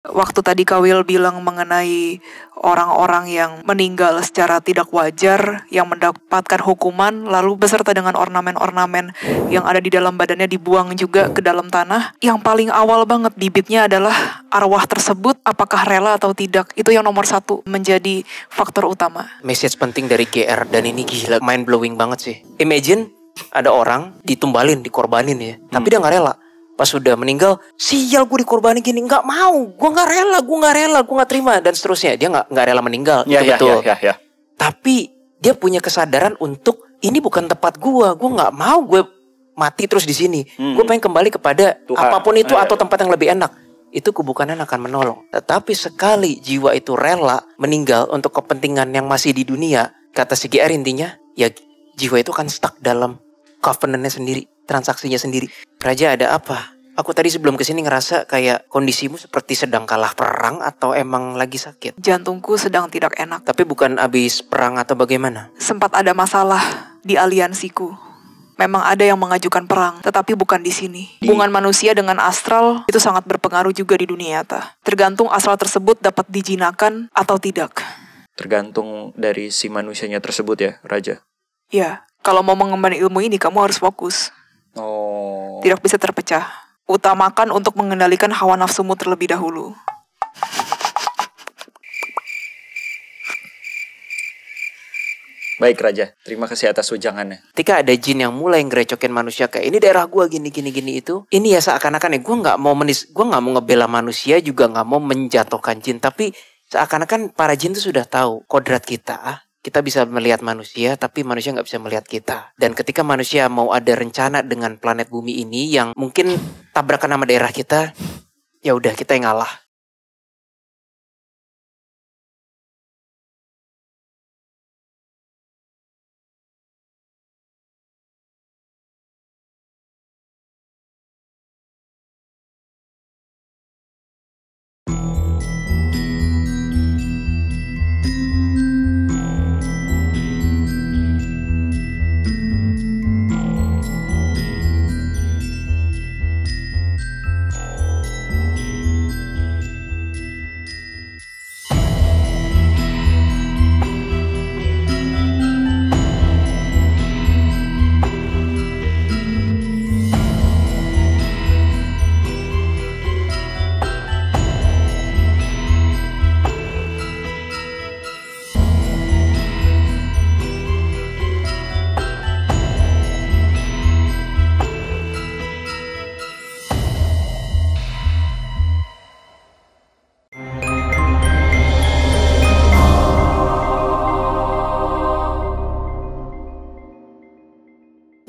Waktu tadi Kawil bilang mengenai orang-orang yang meninggal secara tidak wajar, yang mendapatkan hukuman, lalu beserta dengan ornamen-ornamen yang ada di dalam badannya dibuang juga ke dalam tanah. Yang paling awal banget bibitnya adalah arwah tersebut apakah rela atau tidak. Itu yang nomor satu menjadi faktor utama. Message penting dari GR, dan ini gila, mind blowing banget sih. Imagine ada orang ditumbalin, dikorbanin ya, tapi dia gak rela. Pas sudah meninggal, sial gue dikorbanin gini, nggak mau, gue nggak rela, gue nggak terima, dan seterusnya. Dia nggak rela meninggal, itu betul. Tapi dia punya kesadaran untuk ini bukan tempat gue nggak mau gue mati terus di sini. Gue pengen kembali kepada Tuhan, apapun itu atau tempat yang lebih enak. Itu kubu kanan akan menolong. Tetapi sekali jiwa itu rela meninggal untuk kepentingan yang masih di dunia, kata si GR intinya, ya jiwa itu akan stuck dalam covenantnya sendiri, transaksinya sendiri. Raja, ada apa? Aku tadi sebelum kesini ngerasa kayak kondisimu seperti sedang kalah perang atau emang lagi sakit? Jantungku sedang tidak enak. Tapi bukan habis perang atau bagaimana? Sempat ada masalah di aliansiku. Memang ada yang mengajukan perang, tetapi bukan di sini. Hubungan manusia dengan astral itu sangat berpengaruh juga di dunia nyata. Tergantung astral tersebut dapat dijinakan atau tidak. Tergantung dari si manusianya tersebut ya, Raja? Ya, kalau mau mengemban ilmu ini kamu harus fokus. Tidak bisa terpecah. Utamakan untuk mengendalikan hawa nafsumu terlebih dahulu. Baik Raja, terima kasih atas ujangannya. Ketika ada jin yang mulai ngerecokin manusia kayak ini daerah gue gini itu, ini ya seakan-akan ya gue nggak mau ngebela manusia, juga nggak mau menjatuhkan jin, tapi seakan-akan para jin itu sudah tahu kodrat kita. Kita bisa melihat manusia, tapi manusia nggak bisa melihat kita. Dan ketika manusia mau ada rencana dengan planet bumi ini yang mungkin tabrakan sama daerah kita, ya udah kita yang ngalah.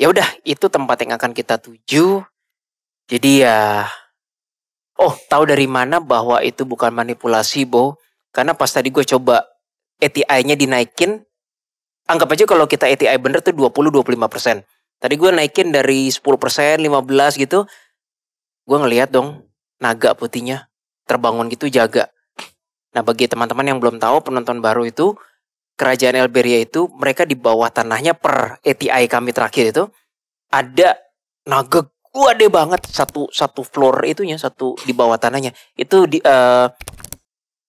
Ya udah, itu tempat yang akan kita tuju. Jadi ya, tahu dari mana bahwa itu bukan manipulasi, Bo? Karena pas tadi gue coba ATI-nya dinaikin, anggap aja kalau kita ATI bener tuh 20-25%. Tadi gue naikin dari 10%, 15 gitu. Gue ngeliat dong, naga putihnya terbangun gitu jaga. Nah, bagi teman-teman yang belum tahu, penonton baru itu, Kerajaan Elberia itu, mereka di bawah tanahnya per ATI kami terakhir itu, ada naga gede banget, satu floor itunya, satu di bawah tanahnya. Itu di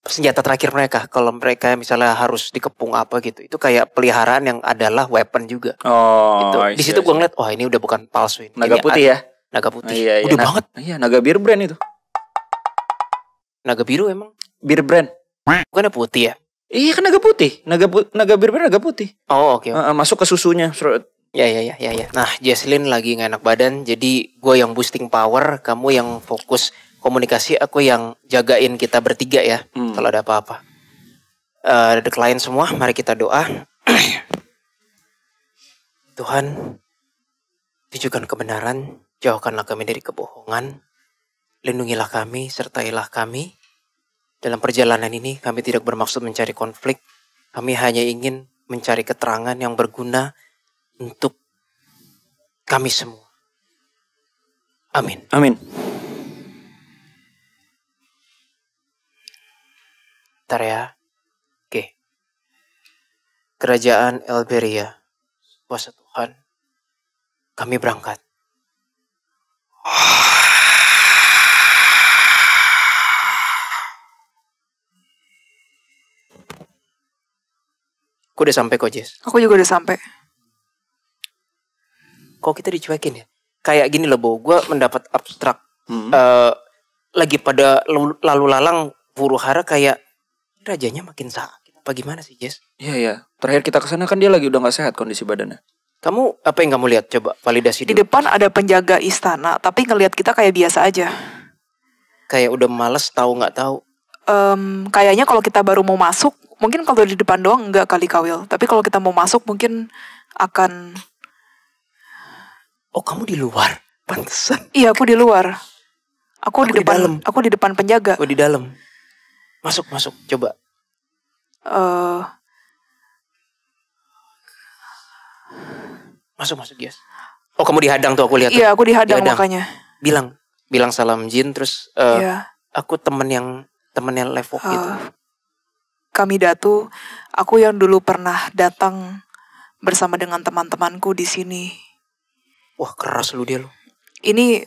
senjata terakhir mereka. Kalau mereka misalnya harus dikepung apa gitu, itu kayak peliharaan yang adalah weapon juga. Gitu. Di situ gue ngeliat, ini udah bukan palsu ini. Naga putih ya? Naga putih. Iya, udah banget. Iya, naga bir brand itu. Naga biru emang? Bir brand. Bukannya putih ya? Iya kan naga putih, naga bir naga putih. Oh oke. Masuk ke susunya. Ya. Nah, Jesslyn lagi nggak enak badan, jadi gue yang boosting power, kamu yang fokus komunikasi, aku yang jagain kita bertiga ya. Kalau ada apa-apa. The klien semua, mari kita doa. Tuhan, tunjukkan kebenaran, jauhkanlah kami dari kebohongan, lindungilah kami, sertailah kami. Dalam perjalanan ini kami tidak bermaksud mencari konflik. Kami hanya ingin mencari keterangan yang berguna untuk kami semua. Amin. Amin. Bentar ya. Oke. Kerajaan Elberia, kuasa Tuhan, kami berangkat. Aku udah sampai kok, Jess. Aku juga udah sampai. Kok kita dicuekin ya? Kayak gini loh, Bo. Gue mendapat abstrak. Lagi pada lalu lalang huru hara kayak rajanya makin sakit. Apa gimana sih, Jess? Iya. Terakhir kita kesana kan dia lagi udah gak sehat kondisi badannya. Kamu apa yang kamu lihat? Coba validasi Di dulu. depan ada penjaga istana, tapi ngelihat kita kayak biasa aja. Kayak udah males tahu nggak tahu. Kayaknya kalau kita baru mau masuk, mungkin kalau di depan doang enggak kali Kawil. Tapi kalau kita mau masuk mungkin akan. Oh, kamu di luar. Pantesan. Iya, aku di luar. Aku di Aku di depan. dalam. Aku di depan penjaga. Oh, di dalam. Masuk. Coba. Masuk, Yes. Oh, kamu dihadang tuh, aku lihat. Iya, aku dihadang makanya. Bilang salam Jin, terus Iya. aku temennya Levok gitu. Kami Datu, aku yang dulu pernah datang bersama dengan teman-temanku di sini. Wah, keras lu dia lu. Ini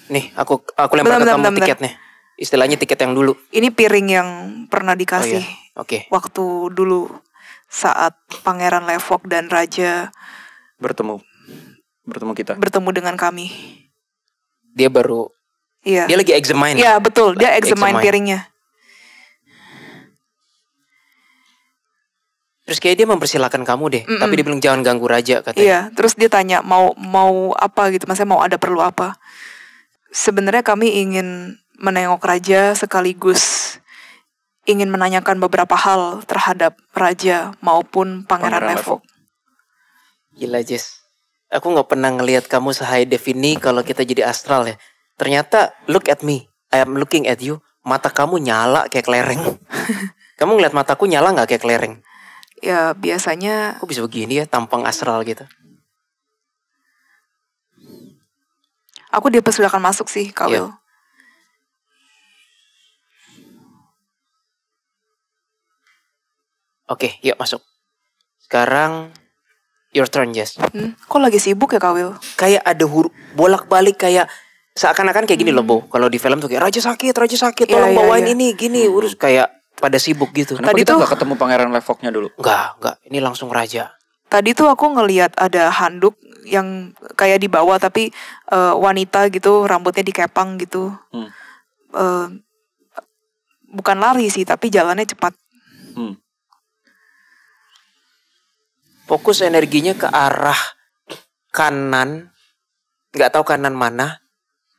Nih, aku lempar ke kamu tiketnya. Istilahnya tiket yang dulu. ini piring yang pernah dikasih. Oh, iya. Oke. Waktu dulu saat Pangeran Levok dan Raja Bertemu kita. bertemu dengan kami. Dia baru. Iya. Dia lagi examine. Iya, betul. Dia examine Examine. piringnya. Terus kayak dia mempersilahkan kamu deh. Tapi dia bilang jangan ganggu Raja katanya. Iya, terus dia tanya mau apa gitu, maksudnya mau ada perlu apa. Sebenarnya kami ingin menengok Raja sekaligus ingin menanyakan beberapa hal terhadap Raja maupun Pangeran Levok. Gila, Jess. Aku gak pernah ngelihat kamu se-high def ini kalau kita jadi astral ya. Ternyata, look at me. I am looking at you. Mata kamu nyala kayak kelereng. Kamu ngeliat mataku nyala gak kayak kelereng? Ya, biasanya. Kok bisa begini ya, tampang astral gitu? Aku dipersilakan masuk sih, Kawil. Iya. Oke, yuk masuk. Sekarang your turn, Jess. Kok lagi sibuk ya, Kawil? Kayak ada bolak-balik kayak seakan-akan kayak gini loh, Bo. Kalau di film tuh kayak Raja sakit, tolong bawain ini, gini, urus kayak pada sibuk gitu. Kenapa Tadi kita tuh- gak ketemu Pangeran Levoknya dulu? Enggak, ini langsung Raja. Tadi tuh aku ngelihat ada handuk yang kayak di bawah tapi wanita gitu, rambutnya dikepang gitu. Bukan lari sih, tapi jalannya cepat. Fokus energinya ke arah kanan. Nggak tahu kanan mana.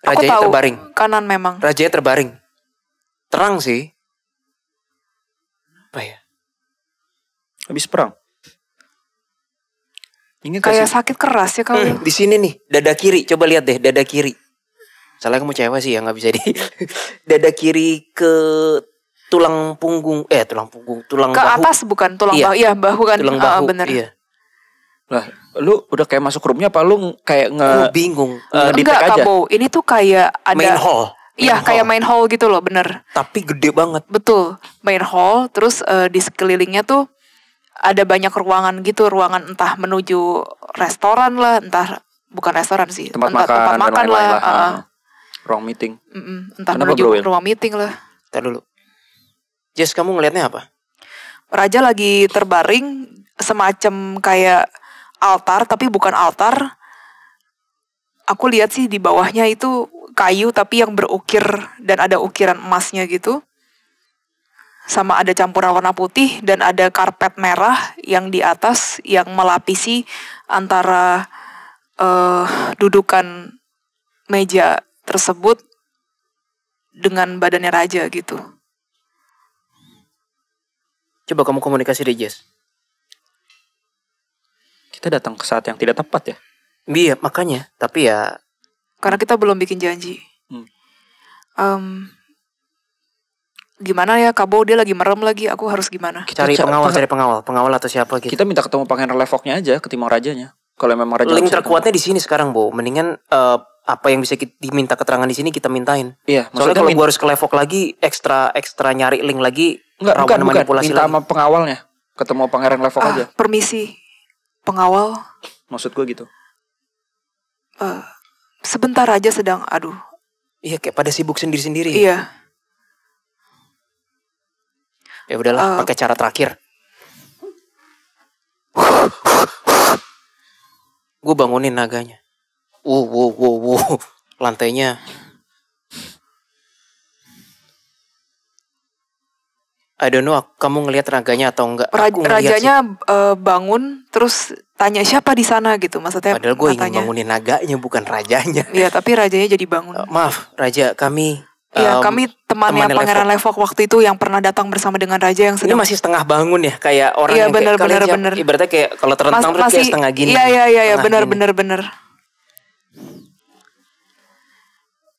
Aku Rajanya tahu terbaring. kanan memang. Rajanya terbaring. Terang sih. Apa ya? Habis perang. Ini Kayak sakit keras ya Kawil. Di sini nih, dada kiri. Coba lihat deh, dada kiri. Soalnya kamu cewek sih ya, nggak bisa di. Dada kiri ke tulang punggung. Tulang Ke bahu. atas bukan tulang Iya. bahu. Iya, bahu kan. Tulang bahu. Bener. Iya. Lah, lu udah kayak masuk roomnya apa lu kayak Aku bingung. ngedetect Enggak, aja? Kabo. Ini tuh kayak ada Main hall. Iya, kayak main hall gitu loh, bener. Tapi gede banget. Betul, main hall. Terus di sekelilingnya tuh ada banyak ruangan gitu, ruangan entah menuju restoran lah, entah bukan restoran sih, Tempat entah makan, tempat dan makan lain-lain lah. lah. Ruang meeting. Entah Kenapa, menuju bro, Will? ruang meeting lah. Ntar dulu. Jess, kamu ngelihatnya apa? Raja lagi terbaring semacam kayak altar, tapi bukan altar. Aku lihat sih di bawahnya itu kayu tapi yang berukir dan ada ukiran emasnya gitu. Sama ada campuran warna putih dan ada karpet merah yang di atas yang melapisi antara dudukan meja tersebut dengan badannya raja gitu. Coba kamu komunikasi deh, Jess. Kita datang ke saat yang tidak tepat ya. Iya, makanya. Tapi ya Karena kita belum bikin janji. Gimana ya, Kabo, dia lagi merem lagi, aku harus gimana? cari pengawal atau siapa gitu. Kita minta ketemu Pangeran Levoknya aja ketimbang rajanya. Kalau memang raja Link bisa terkuatnya di sini sekarang, Bo. Mendingan apa yang bisa diminta keterangan di sini kita mintain. Iya, Soalnya kalau gua harus ke Levok lagi, ekstra nyari link lagi, bukan manipulasi minta lagi. sama pengawalnya. Ketemu Pangeran Levok aja. Permisi, pengawal. Maksud gue gitu. Sebentar aja sedang, aduh. Iya, kayak pada sibuk sendiri-sendiri. Iya. Ya udahlah, pakai cara terakhir. Gue bangunin naganya. Wow. Lantainya. I don't know, kamu ngelihat naganya atau enggak? Rajanya bangun terus tanya siapa di sana gitu, maksudnya. Padahal gue ingin bangunin naganya, bukan rajanya. Iya, tapi rajanya jadi bangun. Maaf, raja, kami. Iya, kami temannya Pangeran Levok waktu itu yang pernah datang bersama dengan raja yang sedang. Ini masih setengah bangun ya, kayak orang yang bener, kayak bener. Ibaratnya kayak kalau terentang terus kayak setengah gini. Iya, bener.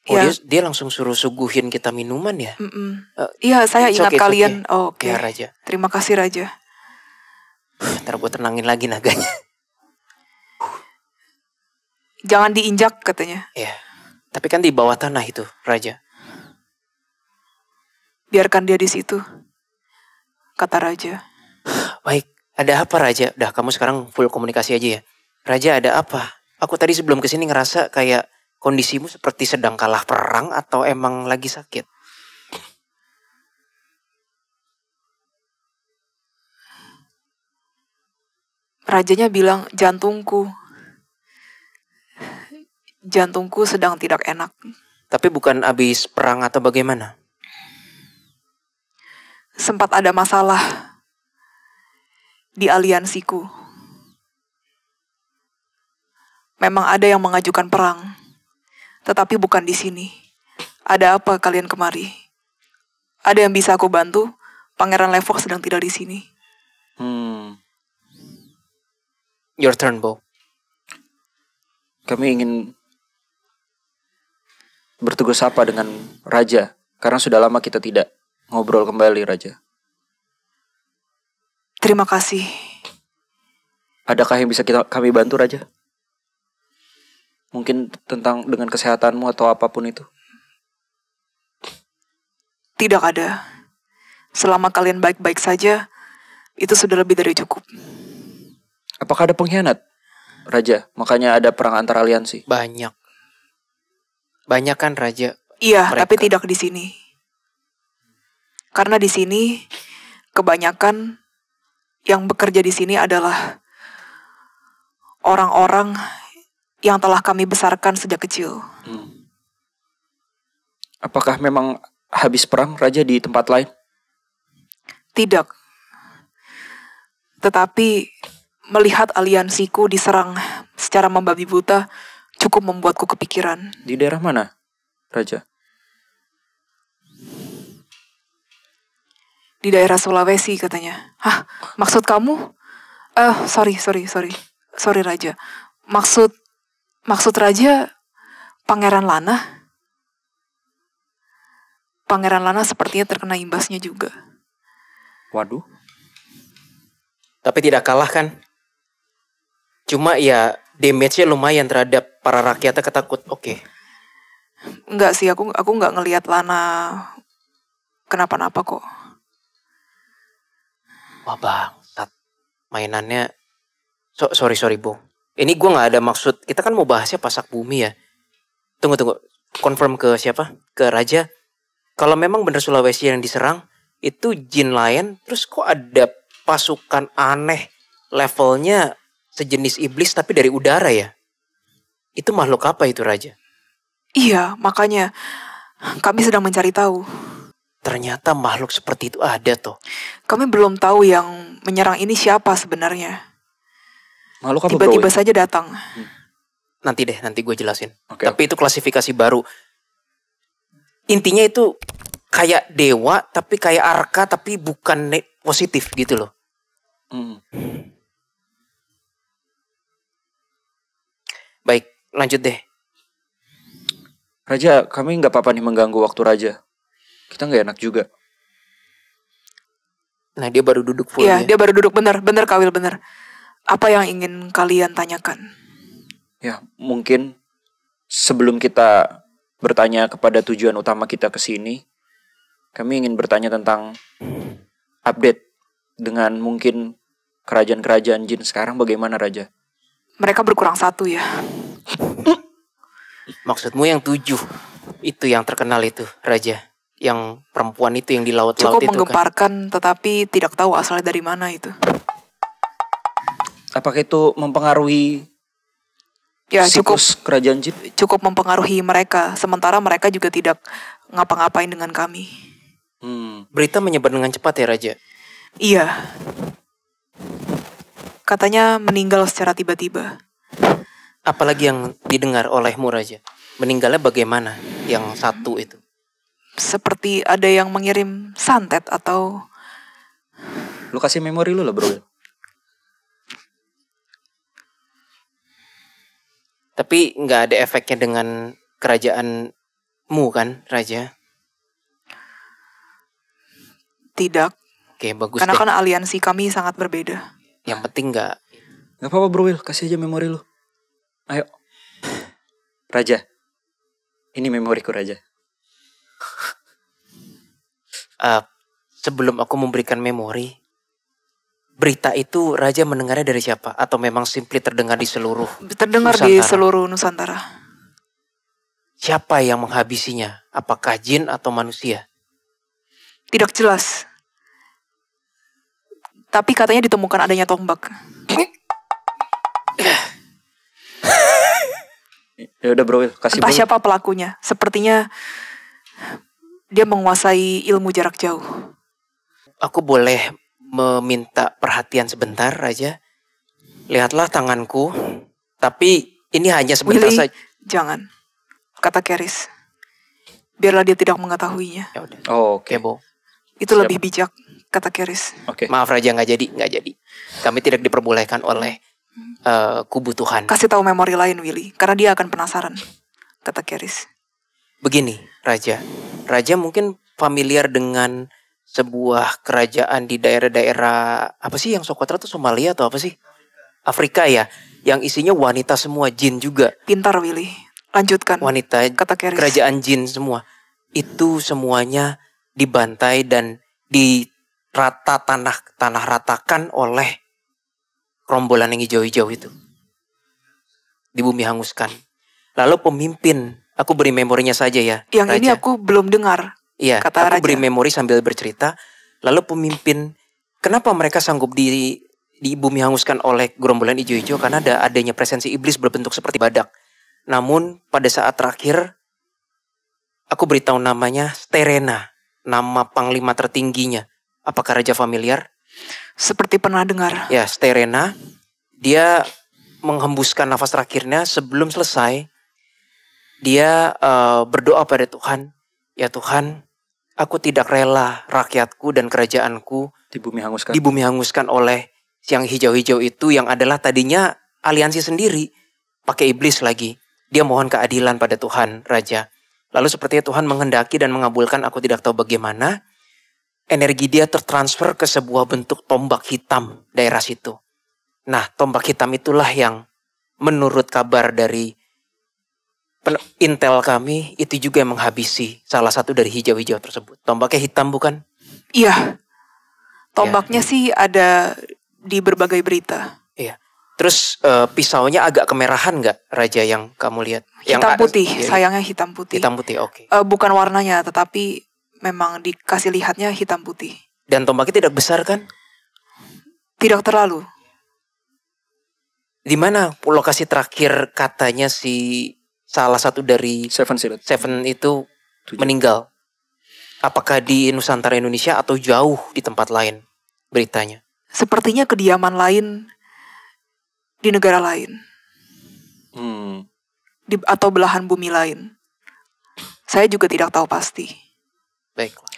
Oh, ya. Dia langsung suruh suguhin kita minuman ya? Iya, saya ingat kalian. Oke. Ya, raja. Terima kasih, raja. Ntar gue tenangin lagi naganya. Jangan diinjak katanya. Iya. Tapi kan di bawah tanah itu, raja. Biarkan dia di situ, kata raja. Baik, ada apa raja? Udah, kamu sekarang full komunikasi aja ya. Raja, ada apa? Aku tadi sebelum kesini ngerasa kayak kondisimu seperti sedang kalah perang atau emang lagi sakit? Rajanya bilang, jantungku sedang tidak enak. Tapi bukan habis perang atau bagaimana? Sempat ada masalah di aliansiku. Memang ada yang mengajukan perang, tetapi bukan di sini. Ada apa kalian kemari? Ada yang bisa aku bantu? Pangeran Levok sedang tidak di sini. Your turn, Bo. Kami ingin bertugas sapa dengan raja, karena sudah lama kita tidak ngobrol kembali, raja. Terima kasih. Adakah yang bisa kami bantu, raja? Mungkin dengan kesehatanmu atau apapun itu. Tidak ada. Selama kalian baik-baik saja, itu sudah lebih dari cukup. Apakah ada pengkhianat, raja? Makanya ada perang antar aliansi. Banyak kan, raja? Iya, mereka. Tapi tidak di sini. Karena di sini kebanyakan yang bekerja di sini adalah orang-orang yang telah kami besarkan sejak kecil. Apakah memang habis perang, raja, di tempat lain? Tidak. Tetapi melihat aliansiku diserang secara membabi buta cukup membuatku kepikiran. Di daerah mana, raja? Di daerah Sulawesi katanya. Hah, maksud kamu? Sorry raja. Maksud raja Pangeran Lana? Pangeran Lana sepertinya terkena imbasnya juga. Waduh. Tapi tidak kalah kan? Cuma ya damage-nya lumayan terhadap para rakyatnya ketakut. Oke. Enggak sih, aku nggak ngelihat Lana kenapa-napa kok. Wah bangsat. Mainannya. Sorry Bo. Ini gue gak ada maksud. Kita kan mau bahasnya pasak bumi ya. Tunggu. Confirm ke siapa? Ke raja. Kalau memang bener Sulawesi yang diserang, itu jin lain. Terus kok ada pasukan aneh levelnya sejenis iblis tapi dari udara ya? Itu makhluk apa itu, raja? Iya, makanya kami sedang mencari tahu. Ternyata makhluk seperti itu ada toh. Kami belum tahu yang menyerang ini siapa sebenarnya. Makhluk apa, tiba-tiba saja datang. Nanti gue jelasin. Okay. Tapi itu klasifikasi baru. Intinya itu kayak dewa tapi kayak arka tapi bukan positif gitu loh. Baik, lanjut deh. Raja, kami nggak apa-apa nih mengganggu waktu raja. Kita nggak enak juga. Nah, dia baru duduk full. Iya, dia baru duduk. Bener Kawil, bener. Apa yang ingin kalian tanyakan? Ya, mungkin sebelum kita bertanya kepada tujuan utama kita ke sini, kami ingin bertanya tentang update dengan mungkin kerajaan-kerajaan jin sekarang bagaimana, Raja? Mereka berkurang 1 ya. Maksudmu yang 7? Itu yang terkenal itu, Raja? yang perempuan itu yang di laut-laut Cukup itu kan. menggemparkan, tetapi tidak tahu asalnya dari mana itu. Apakah itu mempengaruhi Ya, cukup siklus kerajaan jin? mempengaruhi mereka. Sementara mereka juga tidak ngapa-ngapain dengan kami. Berita menyebar dengan cepat ya Raja. Iya. Katanya meninggal secara tiba-tiba. Apalagi yang didengar olehmu Raja? Meninggalnya bagaimana yang satu itu? Seperti ada yang mengirim santet atau... Lu kasih memori lu lah bro. Tapi nggak ada efeknya dengan kerajaanmu kan Raja? Tidak. Oke bagus Karena deh. kan aliansi kami sangat berbeda. Yang penting nggak. Gak apa-apa bro Will, kasih aja memori lu. Ayo. Raja. Ini memoriku Raja. Sebelum aku memberikan memori, berita itu Raja mendengarnya dari siapa? Atau memang simply terdengar di seluruh Terdengar di Nusantara? seluruh Nusantara. Siapa yang menghabisinya? Apakah jin atau manusia? Tidak jelas. Tapi katanya ditemukan adanya tombak. Ya udah bro Will, kasih Entah bro. siapa pelakunya. Sepertinya dia menguasai ilmu jarak jauh. Aku boleh meminta perhatian sebentar Raja? Lihatlah tanganku. Tapi ini hanya sebentar Willy, saja. jangan. Kata Keris. Biarlah dia tidak mengetahuinya. Ya udah. Oh, Oke, oke. Bo. Itu Siap. lebih bijak, kata Keris. Oke. Maaf Raja, nggak jadi. Kami tidak diperbolehkan oleh kubu Tuhan. Kasih tahu memori lain, Willy. Karena dia akan penasaran, kata Keris. Begini, Raja. Raja mungkin familiar dengan sebuah kerajaan di daerah-daerah apa sih yang Sokotra tuh Somalia atau apa sih? Afrika ya, yang isinya wanita semua, jin juga. Pintar, Willy. Lanjutkan, Wanita, kata Keris. kerajaan jin semua. Itu semuanya dibantai dan tanah ratakan oleh rombolan yang hijau-hijau itu. Di bumi hanguskan. Lalu pemimpin, aku beri memorinya saja ya. Yang Raja. ini aku belum dengar. Iya, kata aku Raja. beri memori sambil bercerita. Lalu pemimpin, kenapa mereka sanggup di bumi hanguskan oleh gerombolan hijau-hijau? Karena adanya presensi iblis berbentuk seperti badak. Namun pada saat terakhir, aku beritahu namanya Sterena, nama panglima tertingginya. Apakah Raja familiar? Seperti pernah dengar. Ya, Sterena, dia menghembuskan nafas terakhirnya sebelum selesai. Dia berdoa pada Tuhan, ya Tuhan, aku tidak rela rakyatku dan kerajaanku Di bumi hanguskan. oleh yang hijau-hijau itu yang adalah tadinya aliansi sendiri, pakai iblis lagi. Dia mohon keadilan pada Tuhan, Raja. Lalu sepertinya Tuhan menghendaki dan mengabulkan, aku tidak tahu bagaimana. Energi dia tertransfer ke sebuah bentuk tombak hitam daerah situ. Nah, tombak hitam itulah yang menurut kabar dari intel kami, itu juga yang menghabisi salah satu dari hijau-hijau tersebut. Tombaknya hitam bukan? Iya. Tombaknya sih ada di berbagai berita. Iya. Terus pisaunya agak kemerahan nggak, Raja, yang kamu lihat? Hitam putih, ya, sayangnya hitam putih. hitam putih, oke. Bukan warnanya, tetapi memang dikasih lihatnya hitam putih. Dan tombaknya tidak besar kan? Tidak terlalu. Di mana lokasi terakhir katanya si salah satu dari Seven itu 7. meninggal? Apakah di Nusantara Indonesia atau jauh di tempat lain beritanya? Sepertinya kediaman lain di negara lain. Atau belahan bumi lain. Saya juga tidak tahu pasti. Baiklah.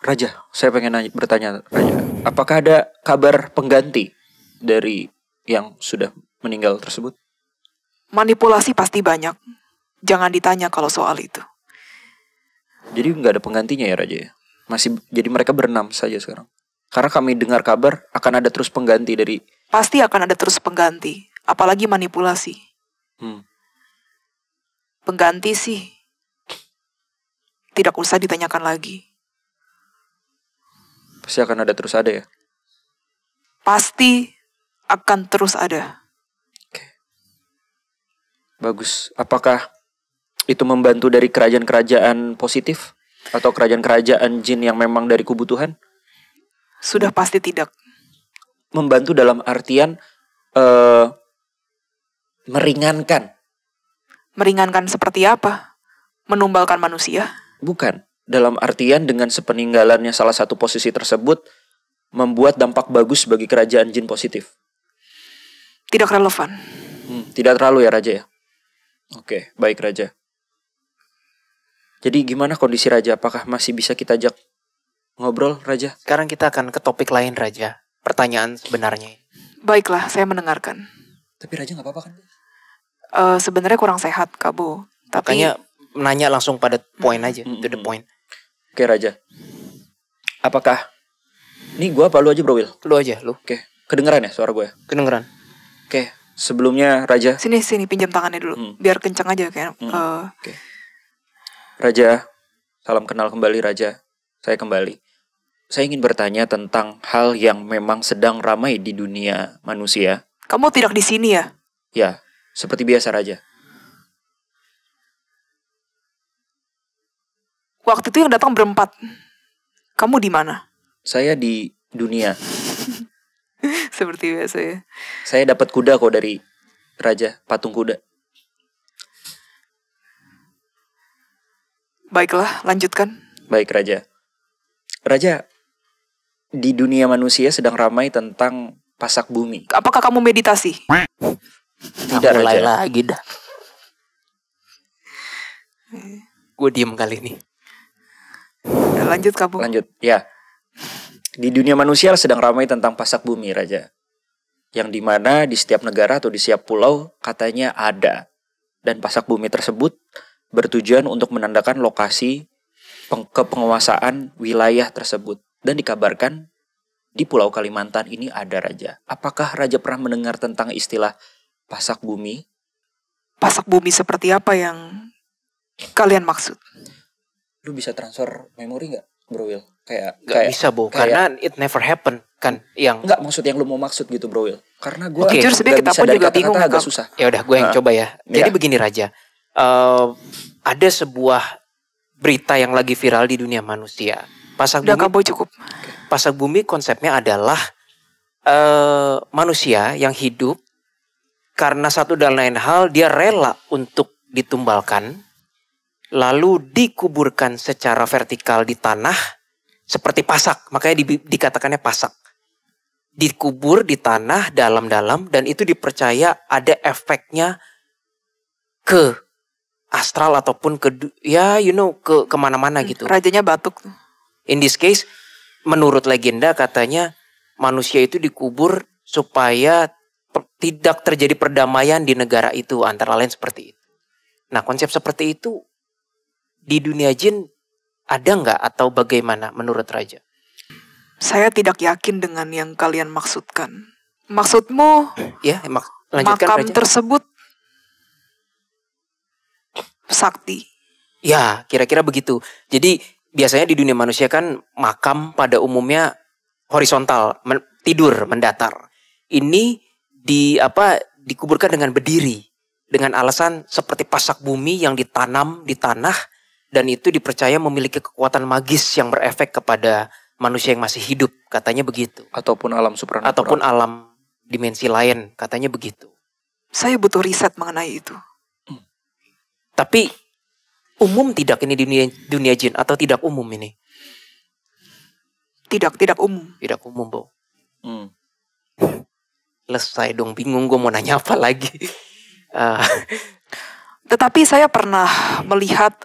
Raja, saya pengen bertanya Raja, apakah ada kabar pengganti dari yang sudah meninggal tersebut? Manipulasi pasti banyak. Jangan ditanya kalau soal itu. Jadi nggak ada penggantinya ya Raja ya? Masih jadi mereka berenam saja sekarang. Karena kami dengar kabar akan ada terus pengganti dari... Pasti akan ada terus pengganti. Apalagi manipulasi. Pengganti sih tidak usah ditanyakan lagi. Pasti akan ada terus ada ya? Pasti akan terus ada. Bagus. Apakah itu membantu dari kerajaan-kerajaan positif? Atau kerajaan-kerajaan jin yang memang dari kubu Tuhan? Sudah pasti tidak. Membantu dalam artian meringankan. Meringankan seperti apa? Menumbalkan manusia? Bukan. Dalam artian dengan sepeninggalannya salah satu posisi tersebut membuat dampak bagus bagi kerajaan jin positif. Tidak relevan. Tidak terlalu ya Raja ya? Oke, baik Raja. Jadi gimana kondisi Raja? Apakah masih bisa kita ajak ngobrol Raja? Sekarang kita akan ke topik lain Raja. Pertanyaan sebenarnya. Baiklah, saya mendengarkan. Tapi Raja gak apa-apa kan? Sebenarnya kurang sehat, Kabo. Tapi Makanya nanya langsung pada point aja, to the point. Oke Raja. Apakah ini gue apa lu aja Bro Will? Lu aja, lu. Oke, kedengeran ya suara gue? Kedengeran. Oke, sebelumnya Raja. Sini pinjam tangannya dulu, biar kencang aja kayak. Oke. Raja, salam kenal kembali Raja. Saya kembali. Saya ingin bertanya tentang hal yang memang sedang ramai di dunia manusia. Kamu tidak di sini ya? Ya, seperti biasa Raja. Waktu itu yang datang berempat. Kamu di mana? Saya di dunia. Seperti biasa ya. Saya dapat kuda kok dari Raja, patung kuda. Baiklah, lanjutkan. Baik Raja. Raja, di dunia manusia sedang ramai tentang pasak bumi. Apakah kamu meditasi? Tidak mulai Raja. lagi dah. Gue diem kali ini. Ya, lanjut kamu. Lanjut, ya. Di dunia manusia sedang ramai tentang pasak bumi, Raja. Yang dimana di setiap negara atau di setiap pulau katanya ada. Dan pasak bumi tersebut bertujuan untuk menandakan lokasi kepenguasaan wilayah tersebut. Dan dikabarkan di Pulau Kalimantan ini ada Raja. Apakah Raja pernah mendengar tentang istilah pasak bumi? Pasak bumi seperti apa yang kalian maksud? Lu bisa transfer memori gak, Bro Will? Gak bisa, Bo. Karena it never happen. Kan yang Enggak, maksud yang lu mau maksud gitu, Bro Will. Karena gue Jujur sebenarnya kita pun juga bingung, agak Kak. susah. ya udah gue yang coba ya. Jadi begini Raja. Ada sebuah berita yang lagi viral di dunia manusia. Pasak Udah bumi, Kabo cukup. pasak bumi konsepnya adalah manusia yang hidup karena satu dan lain hal dia rela untuk ditumbalkan, lalu dikuburkan secara vertikal di tanah seperti pasak. Makanya dikatakannya pasak. Dikubur di tanah dalam-dalam dan itu dipercaya ada efeknya ke astral ataupun ke kemana-mana gitu. Rajanya batuk. In this case, menurut legenda katanya manusia itu dikubur supaya tidak terjadi perdamaian di negara itu, antara lain seperti itu. Nah, konsep seperti itu di dunia jin ada nggak atau bagaimana menurut Raja? Saya tidak yakin dengan yang kalian maksudkan. Maksudmu Ya, lanjutkan makam Raja. tersebut sakti. Ya, kira-kira begitu. Jadi biasanya di dunia manusia kan makam pada umumnya horizontal, tidur, mendatar. Ini dikuburkan dengan berdiri dengan alasan seperti pasak bumi yang ditanam di tanah dan itu dipercaya memiliki kekuatan magis yang berefek kepada manusia yang masih hidup, katanya begitu. Ataupun alam supranatural. Ataupun alam dimensi lain, katanya begitu. Saya butuh riset mengenai itu. Tapi umum tidak ini dunia jin atau tidak umum ini? Tidak umum. Tidak umum, Bo. Selesai dong, bingung gue mau nanya apa lagi. Tetapi saya pernah melihat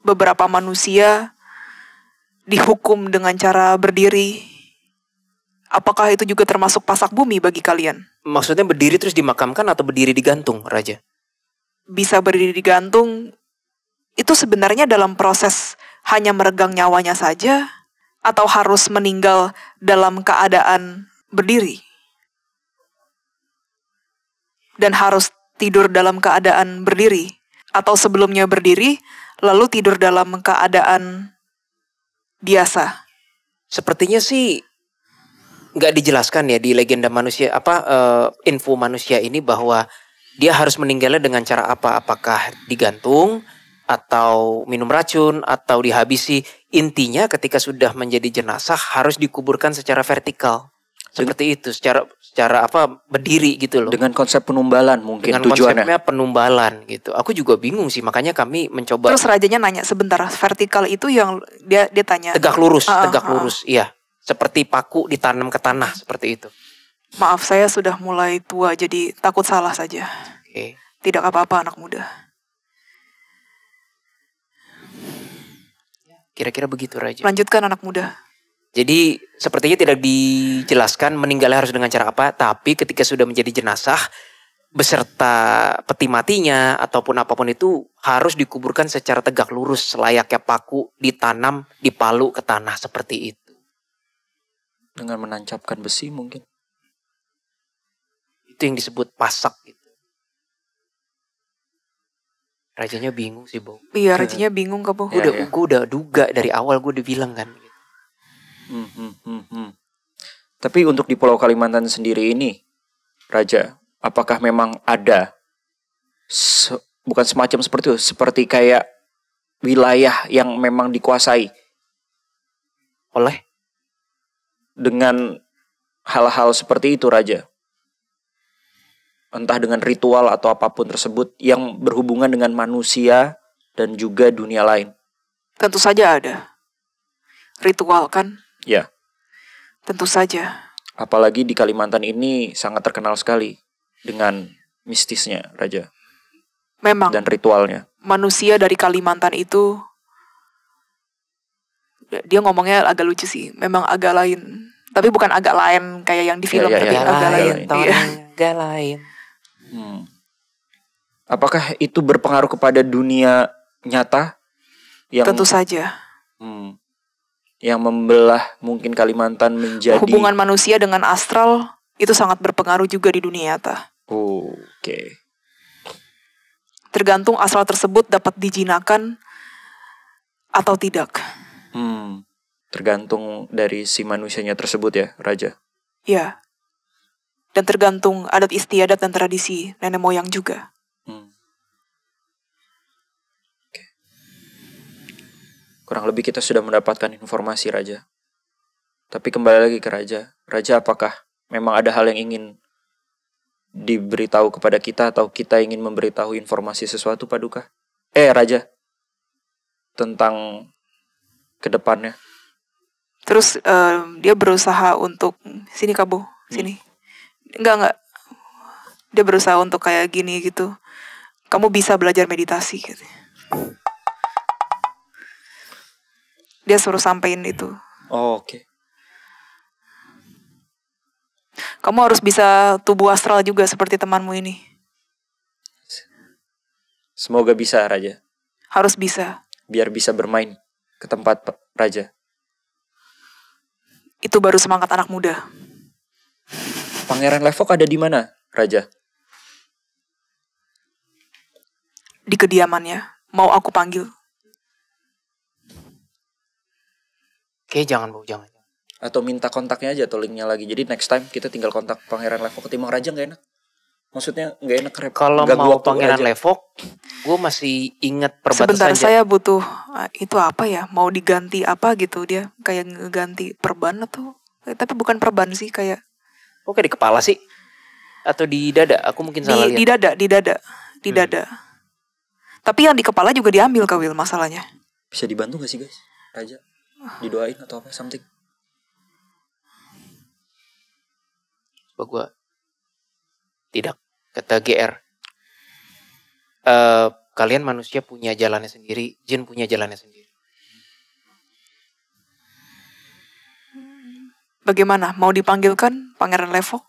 beberapa manusia dihukum dengan cara berdiri. Apakah itu juga termasuk pasak bumi bagi kalian? Maksudnya berdiri terus dimakamkan atau berdiri digantung, Raja? Bisa berdiri digantung. Itu sebenarnya dalam proses hanya meregang nyawanya saja atau harus meninggal dalam keadaan berdiri? Dan harus tidur dalam keadaan berdiri? Atau sebelumnya berdiri lalu tidur dalam keadaan biasa? Sepertinya sih nggak dijelaskan ya di legenda manusia info manusia ini bahwa dia harus meninggalnya dengan cara apa? Apakah digantung atau minum racun atau dihabisi. Intinya ketika sudah menjadi jenazah harus dikuburkan secara vertikal. Seperti itu, secara apa, berdiri gitu loh. Dengan konsep penumbalan mungkin Dengan tujuannya. konsepnya penumbalan gitu. Aku juga bingung sih, makanya kami mencoba. Terus rajanya nanya, sebentar, vertikal itu yang dia tanya. Tegak lurus, iya. Seperti paku ditanam ke tanah, seperti itu. Maaf, saya sudah mulai tua, jadi takut salah saja. Oke. Tidak apa-apa, anak muda. Kira-kira begitu, Raja. Lanjutkan, anak muda. Jadi sepertinya tidak dijelaskan meninggalnya harus dengan cara apa, tapi ketika sudah menjadi jenazah beserta peti matinya ataupun apapun itu harus dikuburkan secara tegak lurus selayaknya paku ditanam, dipalu ke tanah seperti itu. Dengan menancapkan besi mungkin. Itu yang disebut pasak gitu. Rajanya bingung sih, Bo. Iya, rajanya bingung kak, Bo. Gue udah duga dari awal, gue udah bilang kan. Tapi untuk di Pulau Kalimantan sendiri ini, Raja, apakah memang ada bukan semacam seperti itu, seperti kayak wilayah yang memang dikuasai oleh dengan hal-hal seperti itu, Raja? Entah dengan ritual atau apapun tersebut yang berhubungan dengan manusia dan juga dunia lain. Tentu saja ada. Ritual kan? Ya. Tentu saja. Apalagi di Kalimantan ini sangat terkenal sekali dengan mistisnya, Raja. Memang. Dan ritualnya. Manusia dari Kalimantan itu, dia ngomongnya agak lucu sih. Memang agak lain. Tapi bukan agak lain kayak yang di film, tapi agak lain. Agak lain. Apakah itu berpengaruh kepada dunia nyata? Tentu saja. Yang membelah mungkin Kalimantan menjadi... Hubungan manusia dengan astral itu sangat berpengaruh juga di dunia nyata. Oke. Tergantung astral tersebut dapat dijinakan atau tidak. Tergantung dari si manusianya tersebut ya, Raja? Ya. Dan tergantung adat istiadat dan tradisi nenek moyang juga. Kurang lebih kita sudah mendapatkan informasi, Raja. Tapi kembali lagi ke Raja. Raja, apakah memang ada hal yang ingin diberitahu kepada kita atau kita ingin memberitahu informasi sesuatu, Paduka? Raja. Tentang kedepannya. Terus dia berusaha untuk... Sini Kabo, sini. Enggak. Dia berusaha untuk kayak gini gitu. Kamu bisa belajar meditasi gitu. Dia suruh sampein itu. Oke. Kamu harus bisa tubuh astral juga seperti temanmu ini. Semoga bisa, Raja. Harus bisa. Biar bisa bermain ke tempat Raja. Itu baru semangat anak muda. Pangeran Levok ada di mana, Raja? Di kediamannya. Mau aku panggil? Oke, jangan, Bu, jangan. Atau minta kontaknya aja atau linknya lagi. Jadi next time kita tinggal kontak Pangeran Levok. Ketimbang Raja gak enak. Maksudnya gak enak. Kalau mau Pangeran Levok, gue masih ingat perbatasan. Sebentar, saya butuh itu apa ya? Mau diganti apa gitu dia? Kayak ngeganti perban atau? Tapi bukan perban sih, kayak. Oke, di kepala sih? Atau di dada? Aku mungkin salah lihat. Di dada. Tapi yang di kepala juga diambil, Kawil, masalahnya. Bisa dibantu gak sih, guys? Raja didoain atau apa, something? Coba gue tidak, kata GR. Kalian manusia punya jalannya sendiri, jin punya jalannya sendiri. Bagaimana? Mau dipanggilkan Pangeran Levok?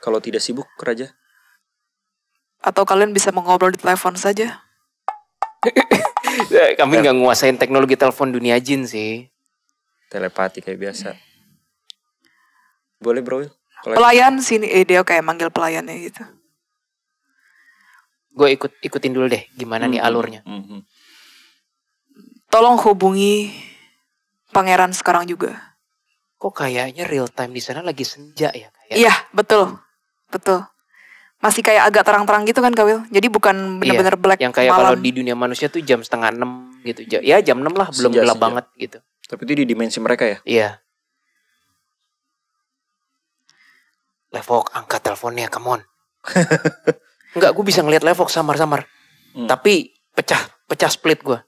Kalau tidak sibuk, Raja. Atau kalian bisa mengobrol di telepon saja? Kami nggak nguasain teknologi telepon dunia jin sih. Telepati kayak biasa. Boleh, Bro? Pelayan sini, dia kayak manggil pelayannya gitu. Gue ikutin dulu deh, gimana nih alurnya. Tolong hubungi Pangeran sekarang juga. Kok kayaknya real time di sana lagi senja ya? Iya, betul. Masih kayak agak terang-terang gitu kan Kawil. Jadi bukan benar-benar black Yang kayak malam. kalau di dunia manusia tuh jam 5:30 gitu. Ya jam 6 lah, belum gelap Senja. banget gitu. Tapi itu di dimensi mereka ya. Iya. Levok, angkat teleponnya, come on. Enggak, gue bisa ngeliat Levok samar-samar. Tapi pecah split gue.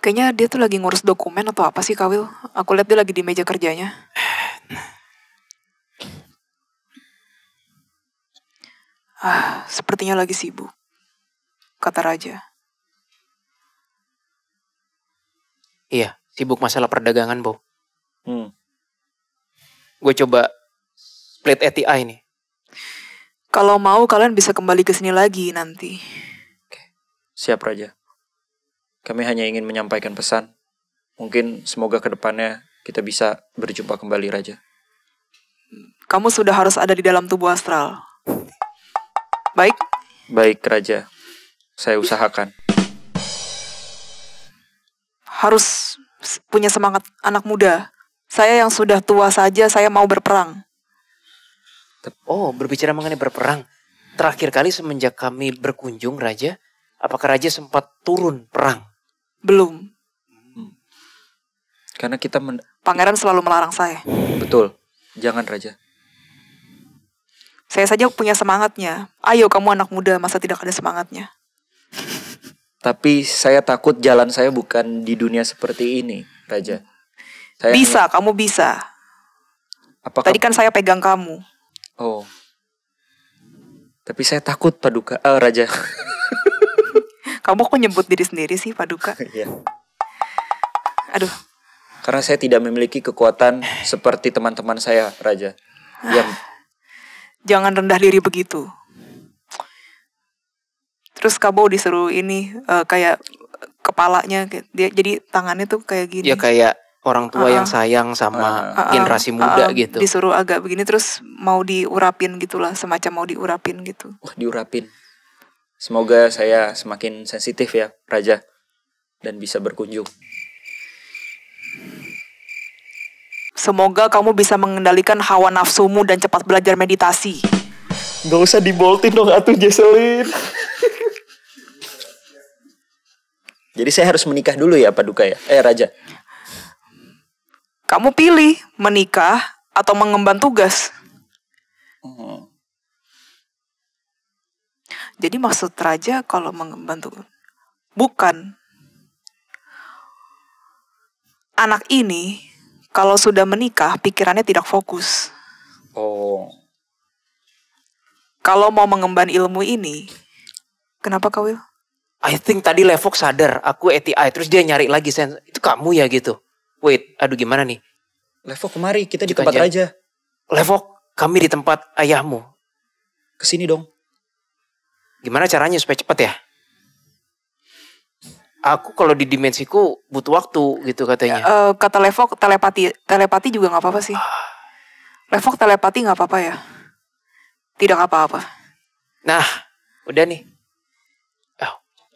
Kayaknya dia tuh lagi ngurus dokumen atau apa sih Kawil. Aku lihat dia lagi di meja kerjanya. Sepertinya lagi sibuk, kata Raja. Iya, sibuk masalah perdagangan, Bo. Hmm. Gue coba split ATI nih. Kalau mau kalian bisa kembali ke sini lagi nanti. Siap Raja. Kami hanya ingin menyampaikan pesan. Mungkin semoga ke depannya kita bisa berjumpa kembali Raja. Kamu sudah harus ada di dalam tubuh astral. Baik? Baik Raja. Saya usahakan. Harus punya semangat anak muda. Saya yang sudah tua saja saya mau berperang. Oh, berbicara mengenai berperang. Terakhir kali semenjak kami berkunjung, Raja, apakah Raja sempat turun perang? Belum. Karena kita Pangeran selalu melarang saya. Betul. Jangan Raja. Saya saja punya semangatnya. Ayo kamu anak muda, masa tidak ada semangatnya? Tapi saya takut jalan saya bukan di dunia seperti ini, Raja. Saya bisa, kamu bisa. Apakah... Tadi kan saya pegang kamu. Oh. Tapi saya takut Paduka. Raja. Kamu kok nyebut diri sendiri sih, Paduka? Iya. Aduh. Karena saya tidak memiliki kekuatan seperti teman-teman saya, Raja. Yang jangan rendah diri begitu. Terus Kabo disuruh ini kayak kepalanya dia jadi tangannya tuh kayak gini. Ya kayak orang tua yang sayang sama generasi muda gitu. Disuruh agak begini terus mau diurapin gitulah, semacam mau diurapin gitu. Wah, diurapin. Semoga saya semakin sensitif ya, Raja, dan bisa berkunjung. Semoga kamu bisa mengendalikan hawa nafsumu dan cepat belajar meditasi. Gak usah diboltin dong atuh Jesselyn. Jadi saya harus menikah dulu ya Paduka ya? Raja. Kamu pilih menikah atau mengemban tugas. Jadi maksud Raja kalau mengemban tugas bukan anak ini kalau sudah menikah pikirannya tidak fokus. Oh. Kalau mau mengemban ilmu ini, kenapa Kawil? I think tadi Levok sadar aku ATI terus dia nyari lagi itu kamu ya gitu. Wait, aduh gimana nih? Levok kemari, kita di tempat Raja. Levok, kami di tempat ayahmu. Kesini dong. Gimana caranya supaya cepat ya? Aku kalau di dimensiku butuh waktu gitu katanya. Kata Levok telepati juga nggak apa-apa sih. Levok telepati nggak apa-apa ya. Tidak apa-apa. Nah, udah nih.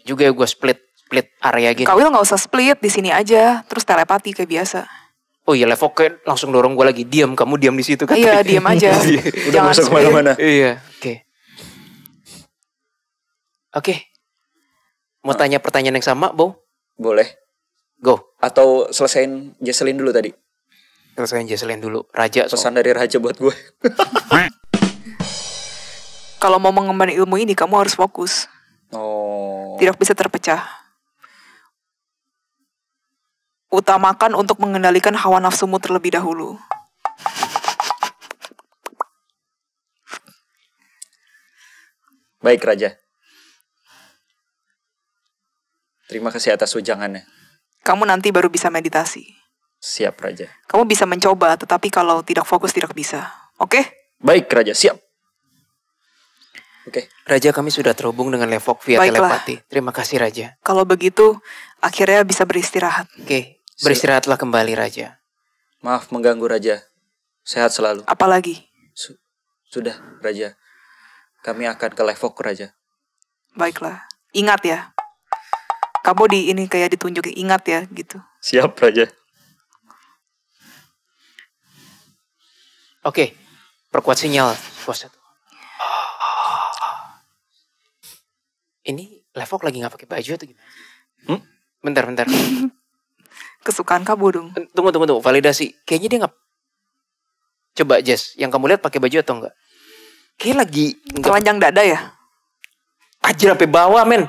Juga ya gue split area gini. Kawil nggak usah split di sini aja, terus telepati kayak biasa. Oh iya, Levok kayak langsung dorong gue lagi. Diam, kamu diam di situ kan? Iya, diam aja. Udah masuk kemana-mana. Iya, Oke. Mau tanya pertanyaan yang sama, Bo? Boleh. Go. Atau selesain Jesselyn dulu tadi? Selesain Jesselyn dulu. Raja. Pesan dari Raja buat gue. Kalau mau mengemban ilmu ini, kamu harus fokus. Oh. Tidak bisa terpecah. Utamakan untuk mengendalikan hawa nafsumu terlebih dahulu. Baik, Raja. Terima kasih atas ujangannya. Kamu nanti baru bisa meditasi. Siap, Raja. Kamu bisa mencoba, tetapi kalau tidak fokus tidak bisa. Oke? Baik, Raja. Siap. Oke. Raja, kami sudah terhubung dengan Levok via telepati. Terima kasih, Raja. Kalau begitu, akhirnya bisa beristirahat. Oke. Beristirahatlah kembali, Raja. Maaf mengganggu, Raja. Sehat selalu. Apalagi? Sudah, Raja. Kami akan ke Levok, Raja. Baiklah. Ingat ya. Kamu di ini kayak ditunjuk, ingat ya gitu. Siap, Raja. Oke, perkuat sinyal. Pos 1. Ini Levok lagi nggak pakai baju atau gimana? Bentar. Kesukaan Kak Bodong. Tunggu. Validasi. Kayaknya dia nggak. Coba Jess, yang kamu lihat pakai baju atau enggak? Kayak lagi Telanjang dada ya? Anjir sampai bawah, men.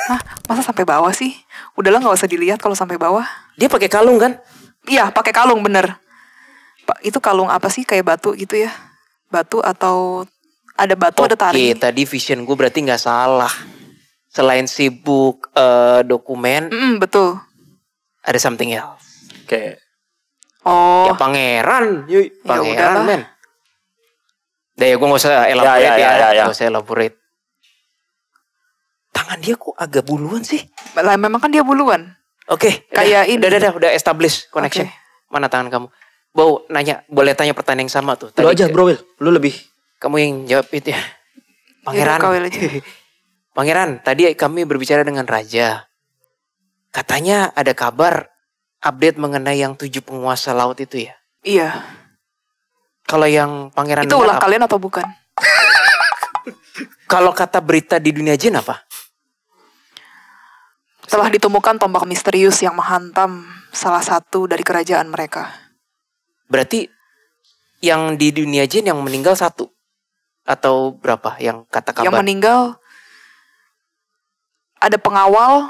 Hah, masa sampai bawah sih? Udahlah nggak usah dilihat kalau sampai bawah. Dia pakai kalung kan? Iya, pakai kalung bener. Pak, itu kalung apa sih? Kayak batu gitu ya? Batu atau ada batu ada tari? Oke, tadi vision gue berarti nggak salah. Selain sibuk dokumen, betul. ada something else. Kayak Oh, Ya pangeran, yuk Ya pangeran udahlah. men. Dah ya gue gak usah elaborate Ya. Gak usah elaborate. Tangan dia kok agak buluan sih? lah memang kan dia buluan. Oke, Kayak ini. udah establish connection. Oke. Mana tangan kamu? Bau nanya, boleh tanya pertanyaan yang sama tuh. lu Tadi aja bro Will, lu lebih. kamu yang jawab itu ya. Pangeran. Kawil aja. Pangeran, tadi kami berbicara dengan Raja. Katanya ada kabar update mengenai yang 7 penguasa laut itu ya. Iya. Kalau yang pangeran Itu dengar ulah apa? kalian atau bukan? Kalau kata berita di dunia jin apa? Telah ditemukan tombak misterius yang menghantam salah satu dari kerajaan mereka. Berarti yang di dunia jin yang meninggal 1 atau berapa yang kata kabar? Yang meninggal ada pengawal,